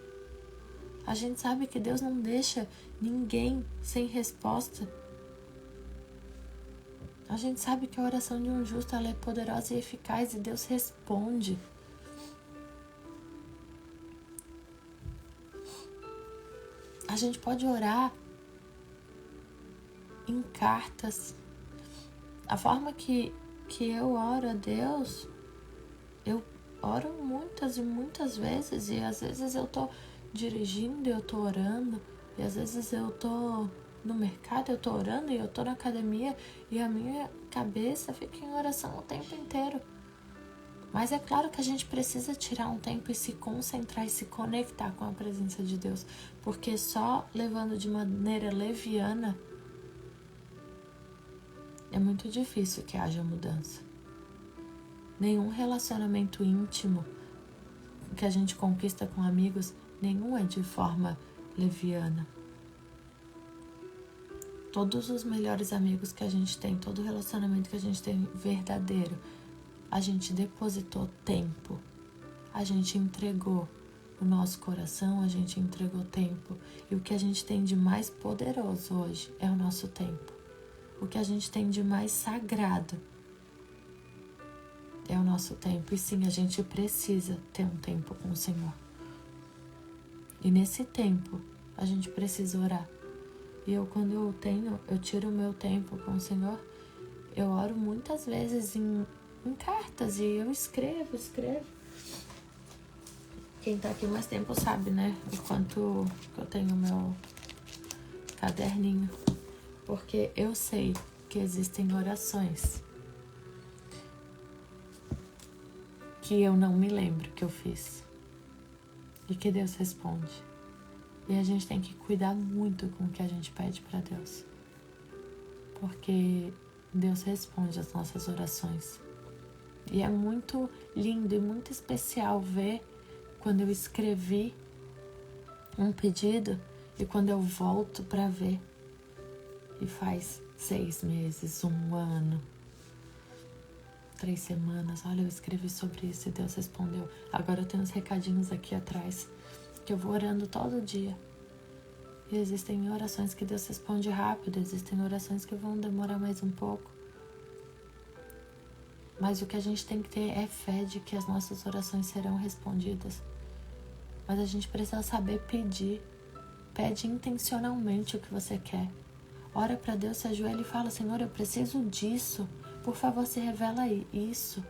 A gente sabe que Deus não deixa ninguém sem resposta. A gente sabe que a oração de um justo, ela é poderosa e eficaz, e Deus responde. A gente pode orar em cartas. A forma que eu oro a Deus, eu oro muitas e muitas vezes, e às vezes eu tô dirigindo e eu tô orando, e às vezes eu tô no mercado, eu tô orando, e eu tô na academia, e a minha cabeça fica em oração o tempo inteiro. Mas é claro que a gente precisa tirar um tempo e se concentrar e se conectar com a presença de Deus, porque só levando de maneira leviana é muito difícil que haja mudança. Nenhum relacionamento íntimo que a gente conquista com amigos, nenhum é de forma leviana. Todos os melhores amigos que a gente tem, todo relacionamento que a gente tem verdadeiro, a gente depositou tempo, a gente entregou o nosso coração, a gente entregou tempo. E o que a gente tem de mais poderoso hoje é o nosso tempo. O que a gente tem de mais sagrado é o nosso tempo. E sim, a gente precisa ter um tempo com o Senhor. E nesse tempo, a gente precisa orar. E quando eu tiro o meu tempo com o Senhor, eu oro muitas vezes em cartas, e eu escrevo. Quem tá aqui mais tempo sabe, né? O quanto eu tenho meu caderninho. Porque eu sei que existem orações que eu não me lembro que eu fiz e que Deus responde. E a gente tem que cuidar muito com o que a gente pede para Deus, porque Deus responde as nossas orações. E é muito lindo e muito especial ver quando eu escrevi um pedido e quando eu volto para ver e faz 6 meses, 1 ano, 3 semanas, olha, eu escrevi sobre isso e Deus respondeu. Agora eu tenho uns recadinhos aqui atrás que eu vou orando todo dia. E existem orações que Deus responde rápido, existem orações que vão demorar mais um pouco. Mas o que a gente tem que ter é fé de que as nossas orações serão respondidas. Mas a gente precisa saber pedir. Pede intencionalmente o que você quer. Ora para Deus, se ajoelha e fala: Senhor, eu preciso disso. Por favor, se revela isso.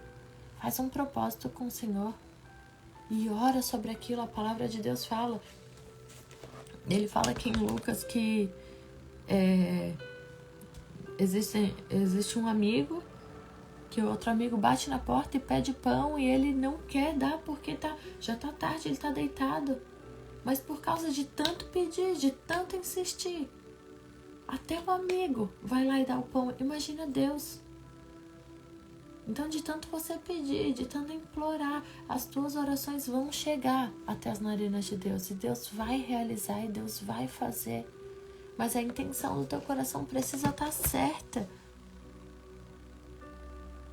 Faz um propósito com o Senhor. E ora sobre aquilo. A palavra de Deus fala. Ele fala aqui em Lucas que Existe um amigo que o outro amigo bate na porta e pede pão e ele não quer dar porque já tá tarde, ele tá deitado. Mas por causa de tanto pedir, de tanto insistir, até o amigo vai lá e dá o pão. Imagina Deus. Então, de tanto você pedir, de tanto implorar, as tuas orações vão chegar até as narinas de Deus. E Deus vai realizar e Deus vai fazer. Mas a intenção do teu coração precisa estar certa.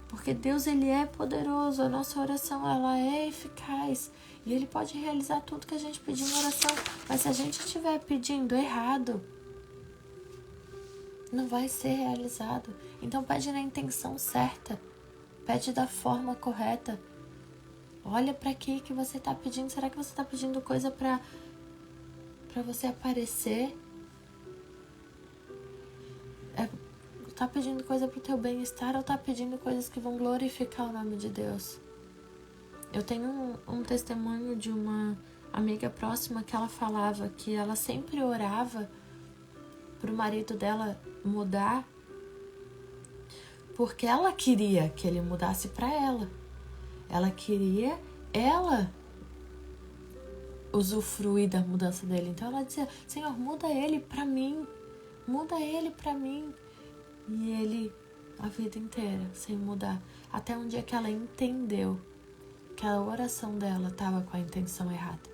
Porque Deus, Ele é poderoso. A nossa oração, ela é eficaz. E Ele pode realizar tudo que a gente pedir na oração. Mas se a gente estiver pedindo errado, não vai ser realizado. Então, pede na intenção certa. Pede da forma correta. Olha para que você está pedindo. Será que você está pedindo coisa para você aparecer? Tá pedindo coisa pro teu bem-estar ou tá pedindo coisas que vão glorificar o nome de Deus? Eu tenho um testemunho de uma amiga próxima que ela falava que ela sempre orava pro marido dela mudar porque ela queria que ele mudasse para ela. Ela queria usufruir da mudança dele. Então ela dizia: Senhor, muda ele para mim. Muda ele para mim. E ele, a vida inteira, sem mudar. Até um dia que ela entendeu que a oração dela estava com a intenção errada.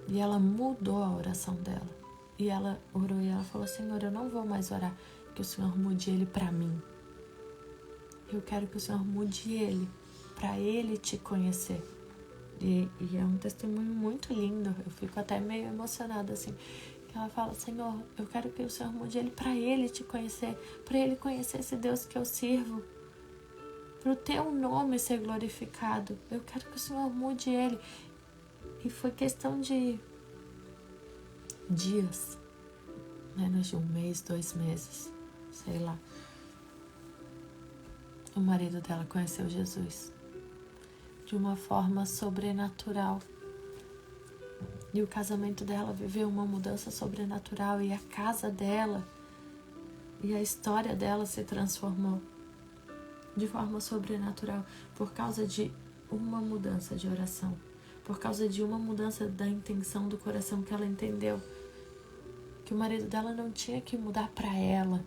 E ela mudou a oração dela. E ela orou e ela falou: Senhor, eu não vou mais orar que o Senhor mude ele para mim. Eu quero que o Senhor mude ele para ele te conhecer. E é um testemunho muito lindo. Eu fico até meio emocionada assim. Ela fala: Senhor, eu quero que o Senhor mude ele para ele te conhecer, para ele conhecer esse Deus que eu sirvo, para o teu nome ser glorificado. Eu quero que o Senhor mude ele. E foi questão de dias, menos de um mês, 2 meses, sei lá. O marido dela conheceu Jesus de uma forma sobrenatural. E o casamento dela viveu uma mudança sobrenatural. E a casa dela e a história dela se transformou de forma sobrenatural por causa de uma mudança de oração. Por causa de uma mudança da intenção do coração, que ela entendeu que o marido dela não tinha que mudar para ela.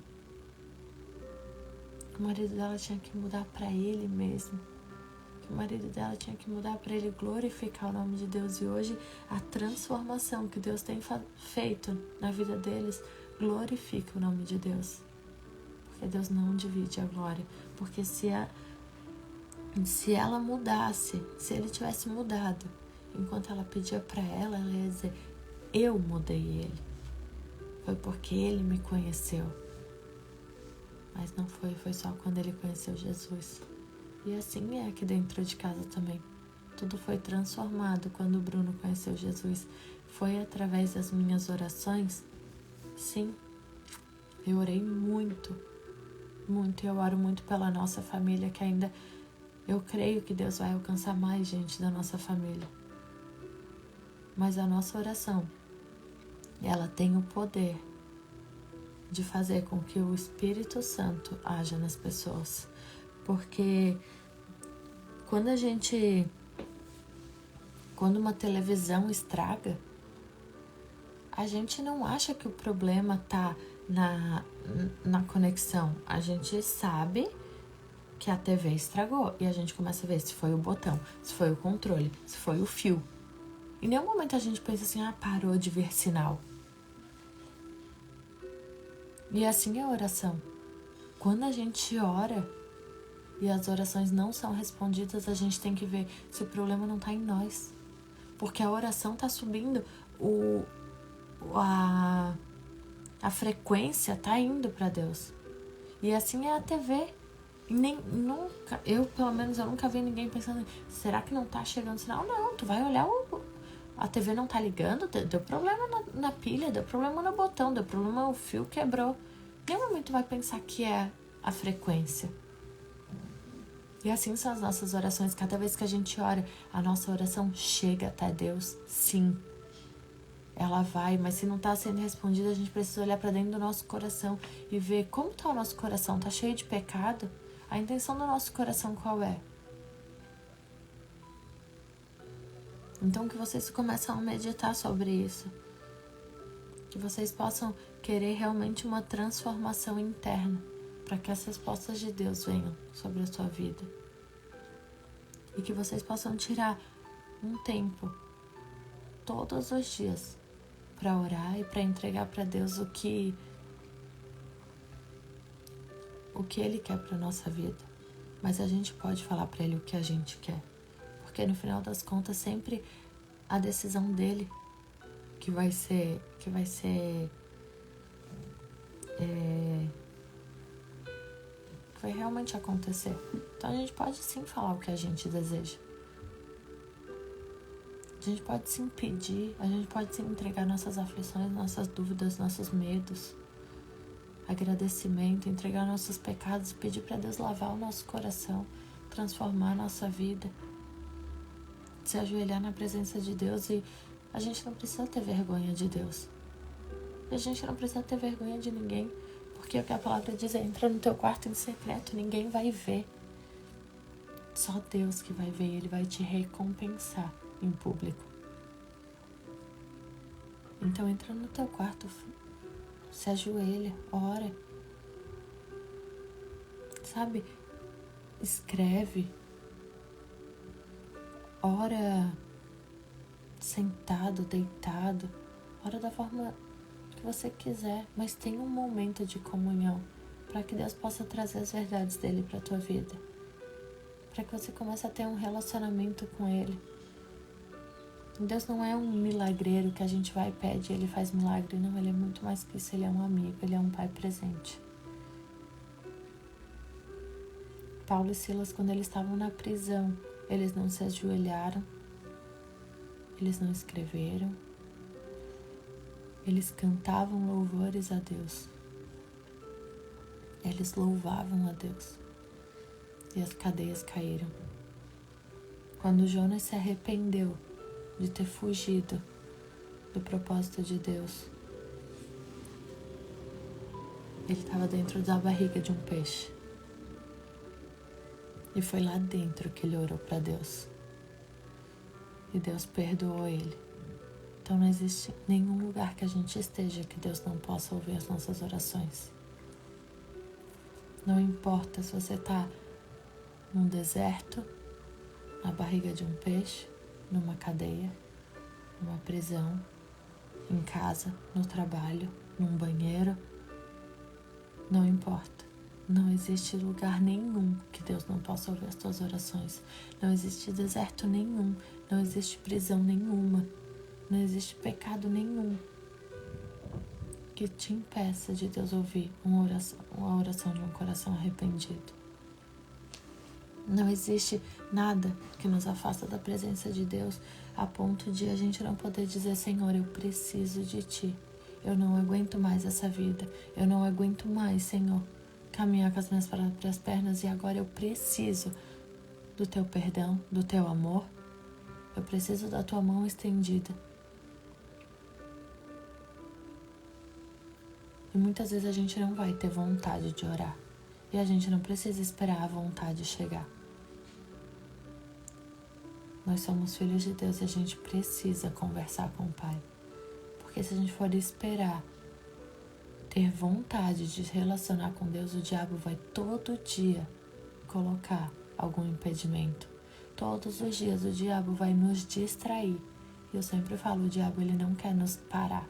O marido dela tinha que mudar para ele mesmo. Que o marido dela tinha que mudar para ele glorificar o nome de Deus. E hoje a transformação que Deus tem feito na vida deles glorifica o nome de Deus. Porque Deus não divide a glória. Porque se ela mudasse, se ele tivesse mudado, enquanto ela pedia para ela ia dizer: eu mudei ele. Foi porque ele me conheceu. Mas não foi só quando ele conheceu Jesus. E assim é aqui dentro de casa também. Tudo foi transformado quando o Bruno conheceu Jesus. Foi através das minhas orações? Sim. Eu orei muito, muito. Eu oro muito pela nossa família, que ainda eu creio que Deus vai alcançar mais gente da nossa família. Mas a nossa oração, ela tem o poder de fazer com que o Espírito Santo haja nas pessoas. Porque quando uma televisão estraga, a gente não acha que o problema está na conexão. A gente sabe que a TV estragou e a gente começa a ver se foi o botão, se foi o controle, se foi o fio. Em nenhum momento a gente pensa assim: parou de ver sinal. E assim é a oração. Quando a gente ora e as orações não são respondidas, a gente tem que ver se o problema não está em nós. Porque a oração está subindo, a frequência está indo para Deus. E assim é a TV. Pelo menos eu nunca vi ninguém pensando: será que não está chegando sinal? Não, tu vai olhar, a TV não está ligando, deu problema na pilha, deu problema no botão, deu problema, o fio quebrou. Em nenhum momento tu vai pensar que é a frequência. E assim são as nossas orações. Cada vez que a gente ora, a nossa oração chega até Deus, sim. ela vai, mas se não está sendo respondida, a gente precisa olhar para dentro do nosso coração e ver como está o nosso coração. Está cheio de pecado? A intenção do nosso coração qual é? Então que vocês começam a meditar sobre isso. Que vocês possam querer realmente uma transformação interna, para que as respostas de Deus venham sobre a sua vida. E que vocês possam tirar um tempo, todos os dias, para orar e para entregar para Deus o que Ele quer para nossa vida. Mas a gente pode falar para Ele o que a gente quer. Porque no final das contas, sempre a decisão dele que vai realmente acontecer. Então a gente pode sim falar o que a gente deseja. A gente pode sim pedir, a gente pode sim entregar nossas aflições, nossas dúvidas, nossos medos, agradecimento, entregar nossos pecados, pedir para Deus lavar o nosso coração, transformar a nossa vida, se ajoelhar na presença de Deus. E a gente não precisa ter vergonha de Deus. E a gente não precisa ter vergonha de ninguém, porque o que a palavra diz é: entra no teu quarto em secreto, ninguém vai ver. Só Deus que vai ver, Ele vai te recompensar em público. Então entra no teu quarto, se ajoelha, ora. Sabe? Escreve. Ora sentado, deitado. Ora da forma que você quiser, mas tenha um momento de comunhão para que Deus possa trazer as verdades dele para a tua vida, para que você comece a ter um relacionamento com Ele. Deus não é um milagreiro que a gente vai e pede e Ele faz milagre. Não, Ele é muito mais que isso. Ele é um amigo, Ele é um pai presente. Paulo e Silas, quando eles estavam na prisão, eles não se ajoelharam, eles não escreveram, eles cantavam louvores a Deus. Eles louvavam a Deus. E as cadeias caíram. Quando Jonas se arrependeu de ter fugido do propósito de Deus, ele estava dentro da barriga de um peixe. E foi lá dentro que ele orou para Deus. E Deus perdoou ele. Então não existe nenhum lugar que a gente esteja que Deus não possa ouvir as nossas orações. Não importa se você está num deserto, na barriga de um peixe, numa cadeia, numa prisão, em casa, no trabalho, num banheiro. Não importa. Não existe lugar nenhum que Deus não possa ouvir as tuas orações. Não existe deserto nenhum. Não existe prisão nenhuma. Não existe pecado nenhum que te impeça de Deus ouvir uma oração de um coração arrependido. Não existe nada que nos afasta da presença de Deus a ponto de a gente não poder dizer: Senhor, eu preciso de Ti. Eu não aguento mais essa vida. Eu não aguento mais, Senhor, caminhar com as minhas próprias pernas, e agora eu preciso do Teu perdão, do Teu amor. Eu preciso da Tua mão estendida. E muitas vezes a gente não vai ter vontade de orar. E a gente não precisa esperar a vontade chegar. Nós somos filhos de Deus e a gente precisa conversar com o Pai. Porque se a gente for esperar ter vontade de se relacionar com Deus, o diabo vai todo dia colocar algum impedimento. Todos os dias o diabo vai nos distrair. E eu sempre falo, o diabo ele não quer nos parar.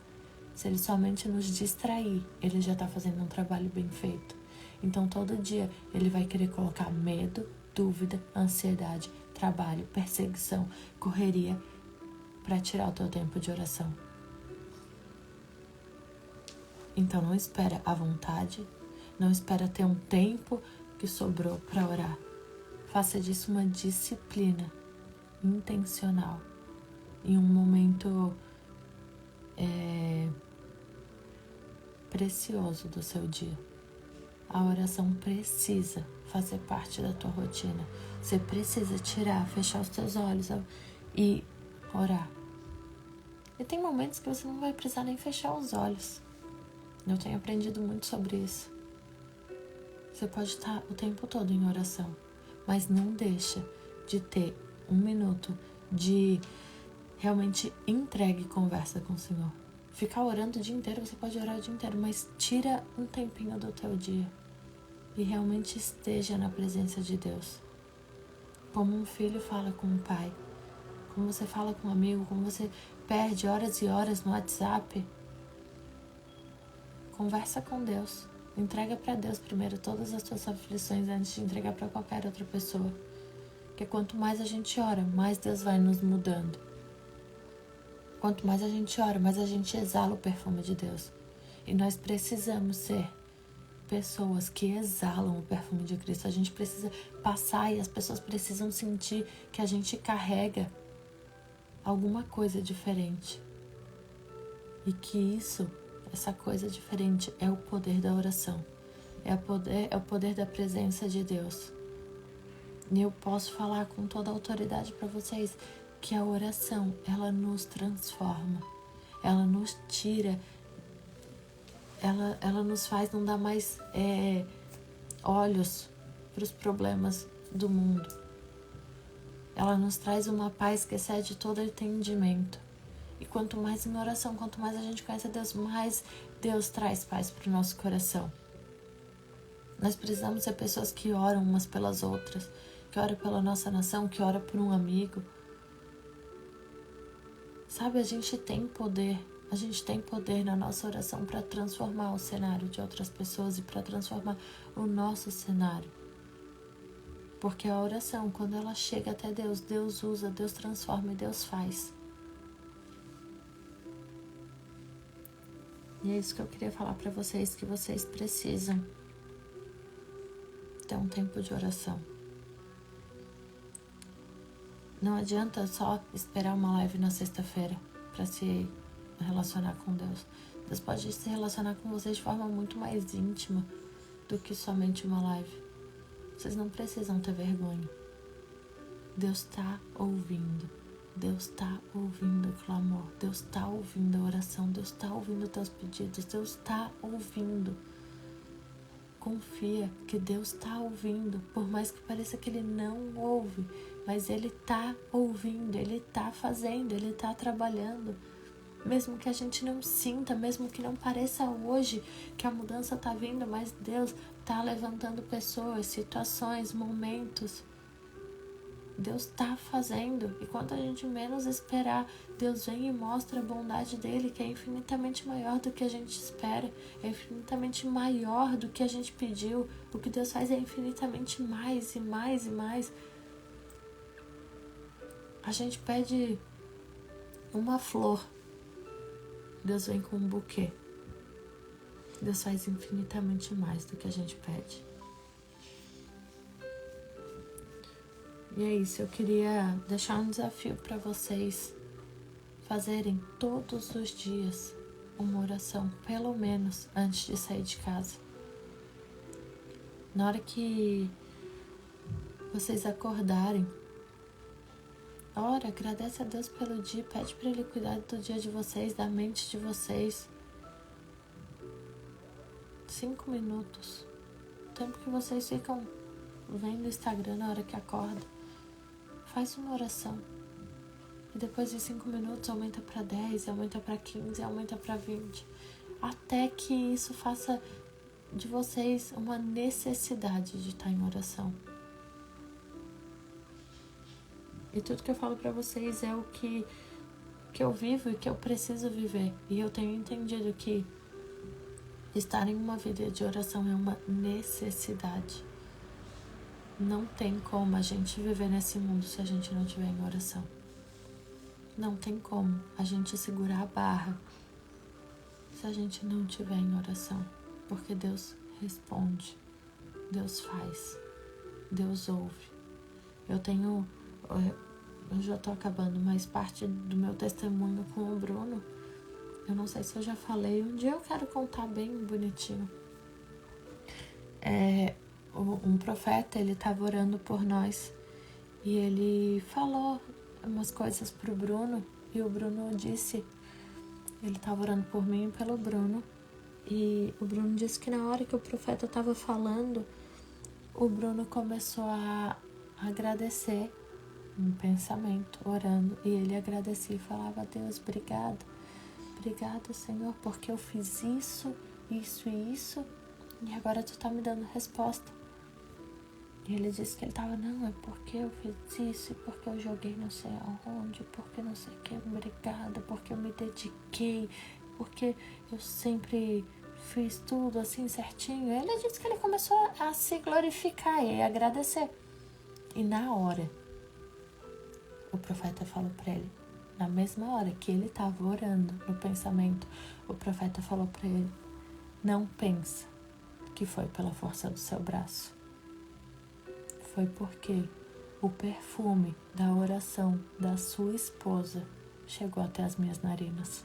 Se ele somente nos distrair, ele já está fazendo um trabalho bem feito. Então todo dia ele vai querer colocar medo, dúvida, ansiedade, trabalho, perseguição, correria para tirar o teu tempo de oração. Então não espera a vontade, não espera ter um tempo que sobrou para orar. Faça disso uma disciplina intencional em um momento precioso do seu dia. A oração precisa fazer parte da tua rotina. Você precisa fechar os teus olhos e orar. E tem momentos que você não vai precisar nem fechar os olhos. Eu tenho aprendido muito sobre isso. Você pode estar o tempo todo em oração, mas não deixa de ter 1 minuto de realmente entregue e conversa com o Senhor. Ficar orando o dia inteiro, você pode orar o dia inteiro, mas tira um tempinho do teu dia e realmente esteja na presença de Deus. Como um filho fala com o pai, como você fala com um amigo, como você perde horas e horas no WhatsApp. Conversa com Deus. Entrega para Deus primeiro todas as suas aflições antes de entregar para qualquer outra pessoa. Porque quanto mais a gente ora, mais Deus vai nos mudando. Quanto mais a gente ora, mais a gente exala o perfume de Deus. E nós precisamos ser pessoas que exalam o perfume de Cristo. A gente precisa passar e as pessoas precisam sentir que a gente carrega alguma coisa diferente. E que essa coisa diferente é o poder da oração. É o poder da presença de Deus. E eu posso falar com toda a autoridade para vocês que a oração, ela nos transforma. Ela nos tira. Ela nos faz não dar mais olhos para os problemas do mundo. Ela nos traz uma paz que excede todo entendimento. E quanto mais em oração, quanto mais a gente conhece a Deus, mais Deus traz paz para o nosso coração. Nós precisamos ser pessoas que oram umas pelas outras, que oram pela nossa nação, que oram por um amigo. Sabe, a gente tem poder na nossa oração para transformar o cenário de outras pessoas e para transformar o nosso cenário. Porque a oração, quando ela chega até Deus, Deus usa, Deus transforma e Deus faz. E é isso que eu queria falar para vocês, que vocês precisam ter um tempo de oração. Não adianta só esperar uma live na sexta-feira para se relacionar com Deus. Deus pode se relacionar com vocês de forma muito mais íntima do que somente uma live. Vocês não precisam ter vergonha. Deus está ouvindo. Deus está ouvindo o clamor. Deus está ouvindo a oração. Deus está ouvindo os teus pedidos. Deus está ouvindo. Confia que Deus está ouvindo. Por mais que pareça que Ele não ouve, mas Ele está ouvindo. Ele está fazendo. Ele está trabalhando. Mesmo que a gente não sinta, mesmo que não pareça hoje que a mudança está vindo, mas Deus está levantando pessoas, situações, momentos. Deus está fazendo. E quando a gente menos esperar, Deus vem e mostra a bondade dele, que é infinitamente maior do que a gente espera, é infinitamente maior do que a gente pediu. O que Deus faz é infinitamente mais e mais e mais. A gente pede uma flor, Deus vem com um buquê. Deus faz infinitamente mais do que a gente pede. E é isso, eu queria deixar um desafio para vocês fazerem todos os dias uma oração, pelo menos antes de sair de casa. Na hora que vocês acordarem, ora, agradece a Deus pelo dia, pede para Ele cuidar do dia de vocês, da mente de vocês. 5 minutos, o tempo que vocês ficam vendo o Instagram na hora que acorda. Faz uma oração. E depois de 5 minutos aumenta para 10, aumenta para 15, aumenta para 20. Até que isso faça de vocês uma necessidade de estar em oração. E tudo que eu falo para vocês é o que eu vivo e que eu preciso viver. E eu tenho entendido que estar em uma vida de oração é uma necessidade. Não tem como a gente viver nesse mundo se a gente não estiver em oração. Não tem como a gente segurar a barra se a gente não estiver em oração. Porque Deus responde, Deus faz, Deus ouve. Eu já tô acabando, mas parte do meu testemunho com o Bruno, eu não sei se eu já falei, um dia eu quero contar bem bonitinho. Um profeta, ele estava orando por nós e ele falou umas coisas pro Bruno e o Bruno disse Ele estava orando por mim e pelo Bruno. E o Bruno disse que na hora que o profeta estava falando, o Bruno começou a agradecer um pensamento, orando. E ele agradecia e falava: a Deus, obrigado. Obrigado, Senhor, porque eu fiz isso, isso e isso. E agora tu tá me dando resposta. E ele disse que ele tava: não, é porque eu fiz isso, e porque eu joguei não sei aonde, porque não sei o que, obrigada, porque eu me dediquei, porque eu sempre fiz tudo assim certinho. Ele disse que ele começou a se glorificar e agradecer. E na hora, o profeta falou para ele, na mesma hora que ele estava orando no pensamento, o profeta falou para ele: não pensa que foi pela força do seu braço. Foi porque o perfume da oração da sua esposa chegou até as minhas narinas.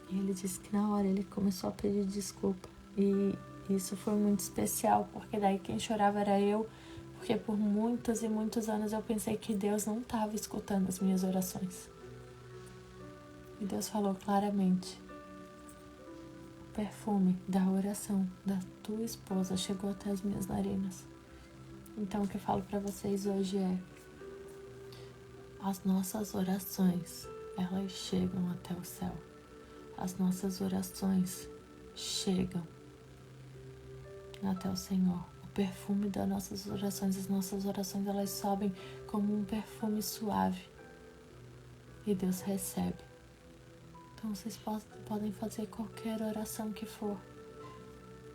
E ele disse que na hora ele começou a pedir desculpa. E isso foi muito especial, porque daí quem chorava era eu, porque por muitos e muitos anos eu pensei que Deus não estava escutando as minhas orações. E Deus falou claramente: o perfume da oração da tua esposa chegou até as minhas narinas. Então o que eu falo para vocês hoje é: as nossas orações, elas chegam até o céu. As nossas orações chegam até o Senhor. O perfume das nossas orações, as nossas orações, elas sobem como um perfume suave. E Deus recebe. Então vocês podem fazer qualquer oração que for.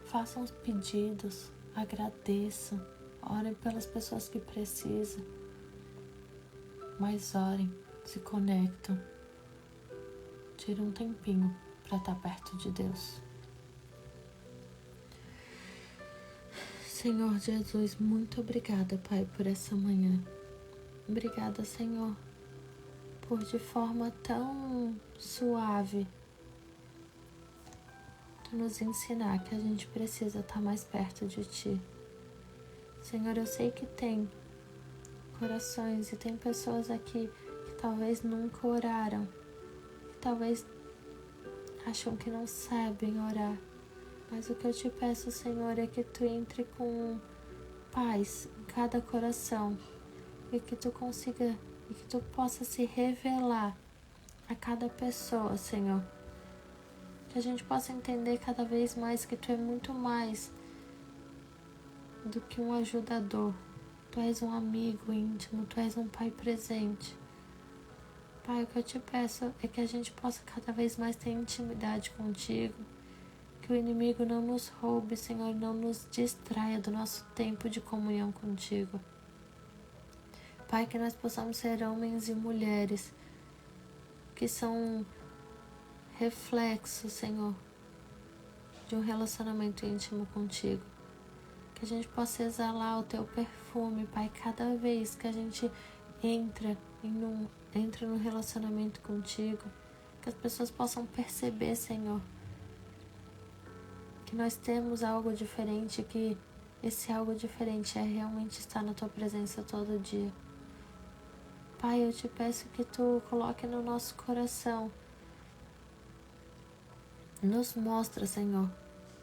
Façam os pedidos, agradeçam, orem pelas pessoas que precisam. Mas orem, se conectam. Tira um tempinho para estar perto de Deus. Senhor Jesus, muito obrigada, Pai, por essa manhã. Obrigada, Senhor, por de forma tão suave Tu nos ensinar que a gente precisa estar mais perto de Ti. Senhor, eu sei que tem corações e tem pessoas aqui que talvez nunca oraram, que talvez acham que não sabem orar. Mas o que eu te peço, Senhor, é que Tu entre com paz em cada coração e que Tu consiga e que Tu possa se revelar a cada pessoa, Senhor. Que a gente possa entender cada vez mais que Tu é muito mais do que um ajudador. Tu és um amigo íntimo, Tu és um Pai presente. Pai, o que eu te peço é que a gente possa cada vez mais ter intimidade contigo. Que o inimigo não nos roube, Senhor, não nos distraia do nosso tempo de comunhão contigo. Pai, que nós possamos ser homens e mulheres que são reflexo, Senhor, de um relacionamento íntimo contigo. Que a gente possa exalar o Teu perfume, Pai, cada vez que a gente entra no relacionamento contigo. Que as pessoas possam perceber, Senhor, que nós temos algo diferente, que esse algo diferente é realmente estar na Tua presença todo dia. Pai, eu te peço que Tu coloque no nosso coração, nos mostra, Senhor,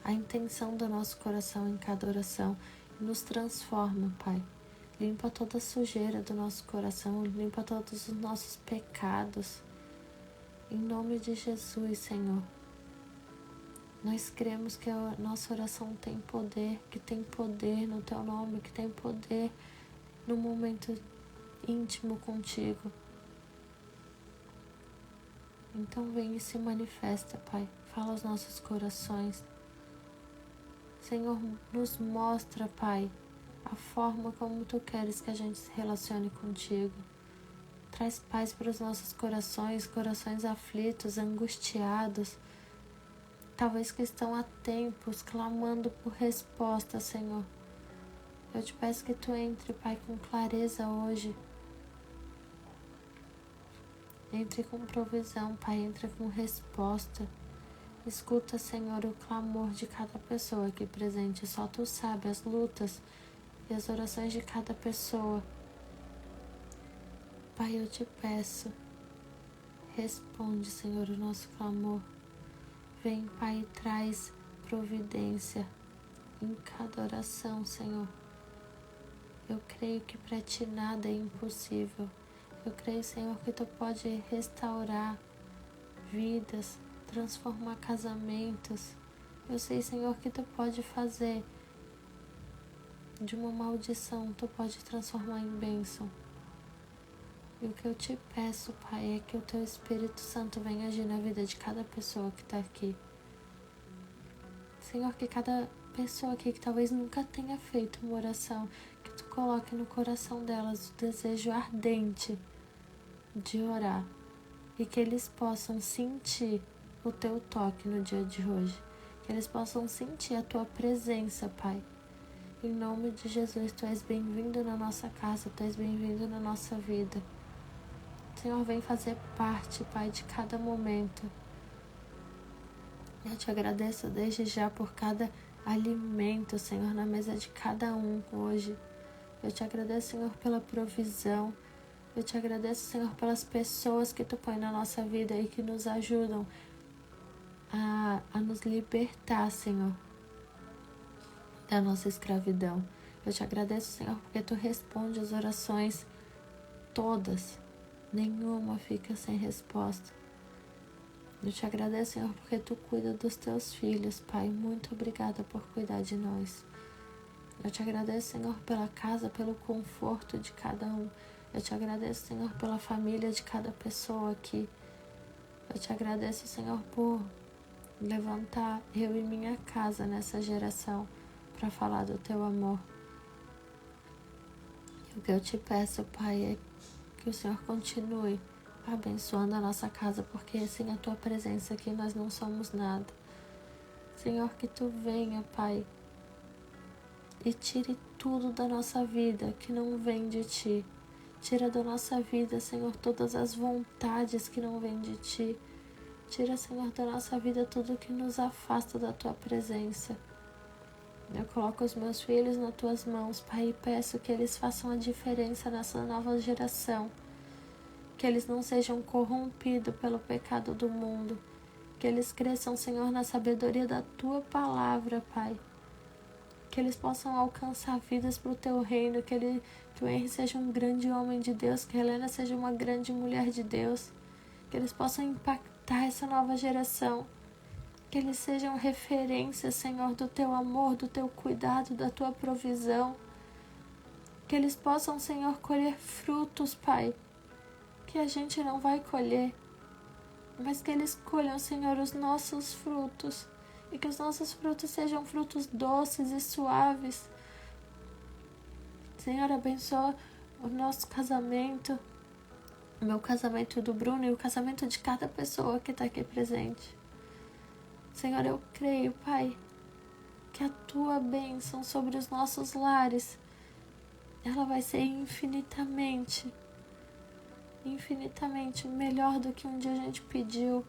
a intenção do nosso coração em cada oração e nos transforma, Pai. Limpa toda a sujeira do nosso coração, limpa todos os nossos pecados. Em nome de Jesus, Senhor. Nós cremos que a nossa oração tem poder, que tem poder no Teu nome, que tem poder no momento íntimo contigo. Então vem e se manifesta, Pai. Fala aos nossos corações. Senhor, nos mostra, Pai, a forma como Tu queres que a gente se relacione contigo. Traz paz para os nossos corações, corações aflitos, angustiados, talvez que estão há tempos clamando por resposta, Senhor. Eu te peço que Tu entre, Pai, com clareza hoje. Entre com provisão, Pai, entre com resposta. Escuta, Senhor, o clamor de cada pessoa aqui presente. Só Tu sabe as lutas e as orações de cada pessoa. Pai, eu te peço, Responde, Senhor, o nosso clamor. Vem, Pai, e traz providência em cada oração, Senhor. Eu creio que para ti nada é impossível. Eu creio, Senhor, que tu pode restaurar vidas, transformar casamentos. Eu sei, Senhor, que tu pode fazer de uma maldição, tu pode transformar em bênção. E o que eu te peço, Pai, é que o teu Espírito Santo venha agir na vida de cada pessoa que está aqui. Senhor, que cada pessoa aqui que talvez nunca tenha feito uma oração, que tu coloque no coração delas o desejo ardente de orar e que eles possam sentir o teu toque no dia de hoje, que eles possam sentir a tua presença, Pai. Em nome de Jesus, tu és bem-vindo na nossa casa, tu és bem-vindo na nossa vida. Senhor, vem fazer parte, Pai, de cada momento. Eu te agradeço desde já por cada alimento, Senhor, na mesa de cada um hoje. Eu te agradeço, Senhor, pela provisão. Eu te agradeço, Senhor, pelas pessoas que tu põe na nossa vida e que nos ajudam a nos libertar, Senhor, da nossa escravidão. Eu te agradeço, Senhor, porque tu responde as orações todas. Nenhuma fica sem resposta. Eu te agradeço, Senhor, porque tu cuida dos teus filhos, Pai. Muito obrigada por cuidar de nós. Eu te agradeço, Senhor, pela casa, pelo conforto de cada um. Eu te agradeço, Senhor, pela família de cada pessoa aqui. Eu te agradeço, Senhor, por levantar eu e minha casa nessa geração para falar do teu amor. E o que eu te peço, Pai, é que o Senhor continue abençoando a nossa casa, porque sem a tua presença aqui nós não somos nada. Senhor, que tu venha, Pai, e tire tudo da nossa vida que não vem de ti. Tira da nossa vida, Senhor, todas as vontades que não vêm de ti. Tira, Senhor, da nossa vida tudo que nos afasta da tua presença. Eu coloco os meus filhos nas tuas mãos, Pai, e peço que eles façam a diferença nessa nova geração. Que eles não sejam corrompidos pelo pecado do mundo. Que eles cresçam, Senhor, na sabedoria da tua palavra, Pai. Que eles possam alcançar vidas para o teu reino. Que o Henry seja um grande homem de Deus. Que a Helena seja uma grande mulher de Deus. Que eles possam impactar essa nova geração. Que eles sejam referências, Senhor, do teu amor, do teu cuidado, da tua provisão. Que eles possam, Senhor, colher frutos, Pai, que a gente não vai colher, mas que eles colham, Senhor, os nossos frutos, e que os nossos frutos sejam frutos doces e suaves. Senhor, abençoa o nosso casamento, o meu casamento do Bruno e o casamento de cada pessoa que está aqui presente. Senhor, eu creio, Pai, que a tua bênção sobre os nossos lares, ela vai ser infinitamente melhor do que um dia a gente pediu.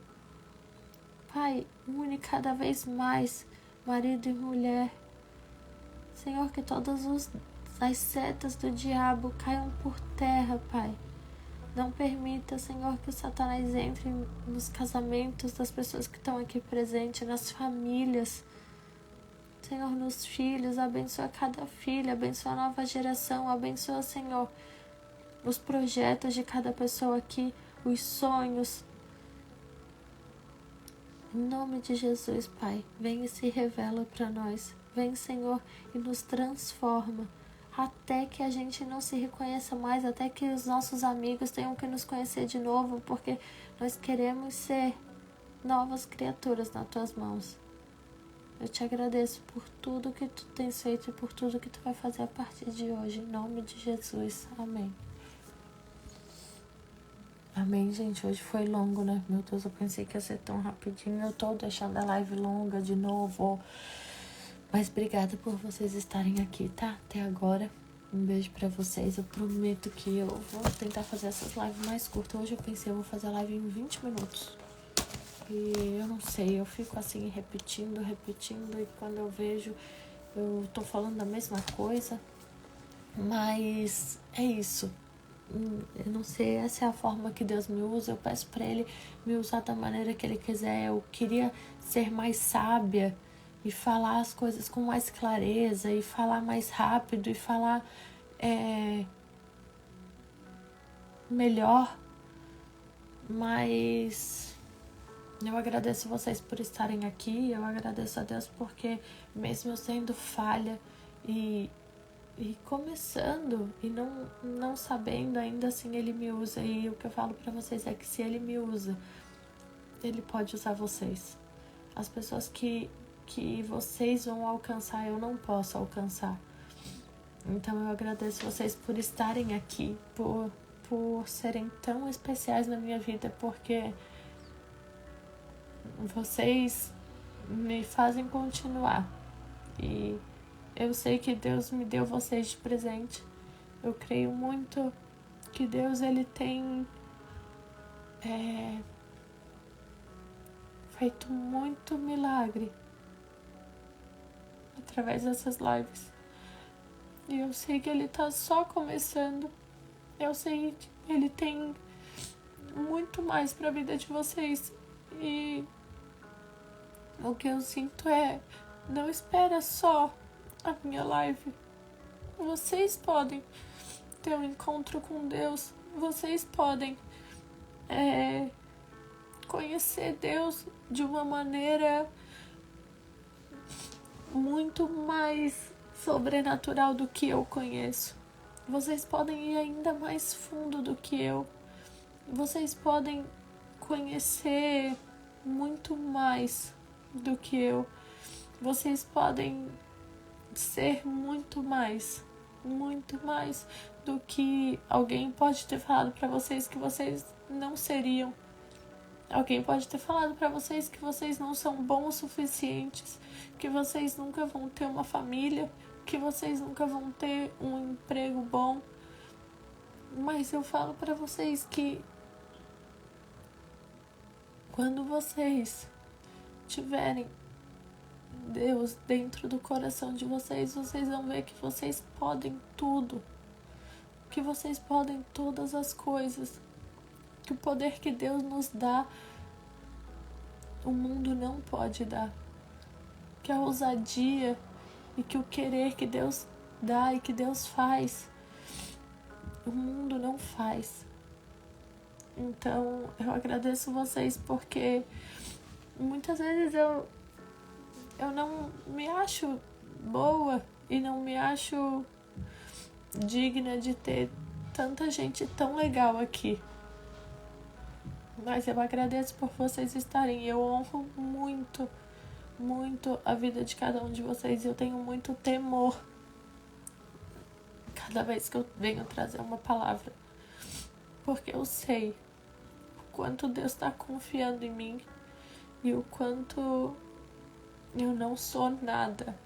Pai, une cada vez mais marido e mulher. Senhor, que todas as setas do diabo caiam por terra, Pai. Não permita, Senhor, que o Satanás entre nos casamentos das pessoas que estão aqui presentes, nas famílias. Senhor, nos filhos, abençoa cada filho, abençoa a nova geração, abençoa, Senhor, os projetos de cada pessoa aqui, os sonhos. Em nome de Jesus, Pai, vem e se revela para nós. Vem, Senhor, e nos transforma, até que a gente não se reconheça mais, até que os nossos amigos tenham que nos conhecer de novo, porque nós queremos ser novas criaturas nas tuas mãos. Eu te agradeço por tudo que tu tens feito e por tudo que tu vai fazer a partir de hoje. Em nome de Jesus. Amém. Amém, gente. Hoje foi longo, né? Meu Deus, eu pensei que ia ser tão rapidinho. Eu tô deixando a live longa de novo. Mas obrigada por vocês estarem aqui, tá? Até agora. Um beijo pra vocês. Eu prometo que eu vou tentar fazer essas lives mais curtas. Hoje eu pensei, eu vou fazer a live em 20 minutos. E eu não sei, eu fico assim repetindo. E quando eu vejo, eu tô falando a mesma coisa. Mas é isso. eu não sei, essa é a forma que Deus me usa. Eu peço para Ele me usar da maneira que Ele quiser. Eu queria ser mais sábia e falar as coisas com mais clareza e falar mais rápido e falar melhor, mas eu agradeço vocês por estarem aqui. Eu agradeço a Deus porque mesmo eu sendo falha e começando e não sabendo, ainda assim Ele me usa. E o que eu falo pra vocês é que se Ele me usa, Ele pode usar vocês. As pessoas que vocês vão alcançar, eu não posso alcançar. Então eu agradeço vocês por estarem aqui, por serem tão especiais na minha vida, porque vocês me fazem continuar. E eu sei que Deus me deu vocês de presente. Eu creio muito que Deus, Ele tem feito muito milagre através dessas lives. E eu sei que Ele tá só começando. Eu sei que Ele tem muito mais pra vida de vocês. E o que eu sinto é: não espera só a minha live. Vocês podem ter um encontro com Deus. Vocês podem conhecer Deus de uma maneira muito mais sobrenatural do que eu conheço. Vocês podem ir ainda mais fundo do que eu. Vocês podem conhecer muito mais do que eu. Vocês podem ser muito mais do que alguém pode ter falado para vocês que vocês não seriam. Alguém pode ter falado para vocês que vocês não são bons o suficientes, que vocês nunca vão ter uma família, que vocês nunca vão ter um emprego bom. Mas eu falo para vocês que quando vocês tiverem Deus dentro do coração de vocês, vocês vão ver que vocês podem tudo, que vocês podem todas as coisas, que o poder que Deus nos dá, o mundo não pode dar, que a ousadia e que o querer que Deus dá e que Deus faz, o mundo não faz. Então eu agradeço vocês porque muitas vezes eu não me acho boa e não me acho digna de ter tanta gente tão legal aqui. Mas eu agradeço por vocês estarem. Eu honro muito, muito a vida de cada um de vocês. Eu tenho muito temor cada vez que eu venho trazer uma palavra, porque eu sei o quanto Deus está confiando em mim e o quanto eu não sou nada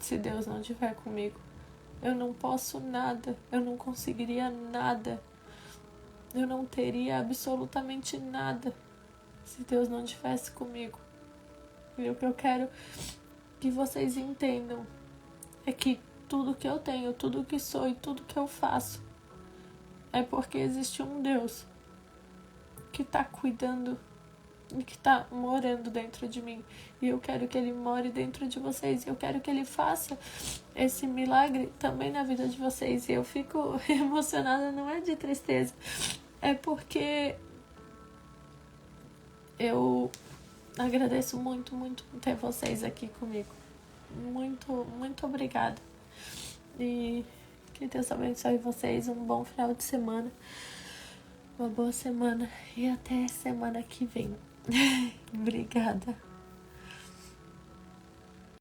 se Deus não estiver comigo. Eu não posso nada, eu não conseguiria nada, eu não teria absolutamente nada se Deus não estivesse comigo. E o que eu quero que vocês entendam é que tudo que eu tenho, tudo que sou e tudo que eu faço é porque existe um Deus que está cuidando e que está morando dentro de mim. E eu quero que Ele more dentro de vocês. Eu quero que Ele faça esse milagre também na vida de vocês. E eu fico emocionada, não é de tristeza, é porque eu agradeço muito, muito ter vocês aqui comigo. Muito, muito obrigada. E que Deus abençoe vocês. Um bom final de semana. Uma boa semana. E até semana que vem. Obrigada.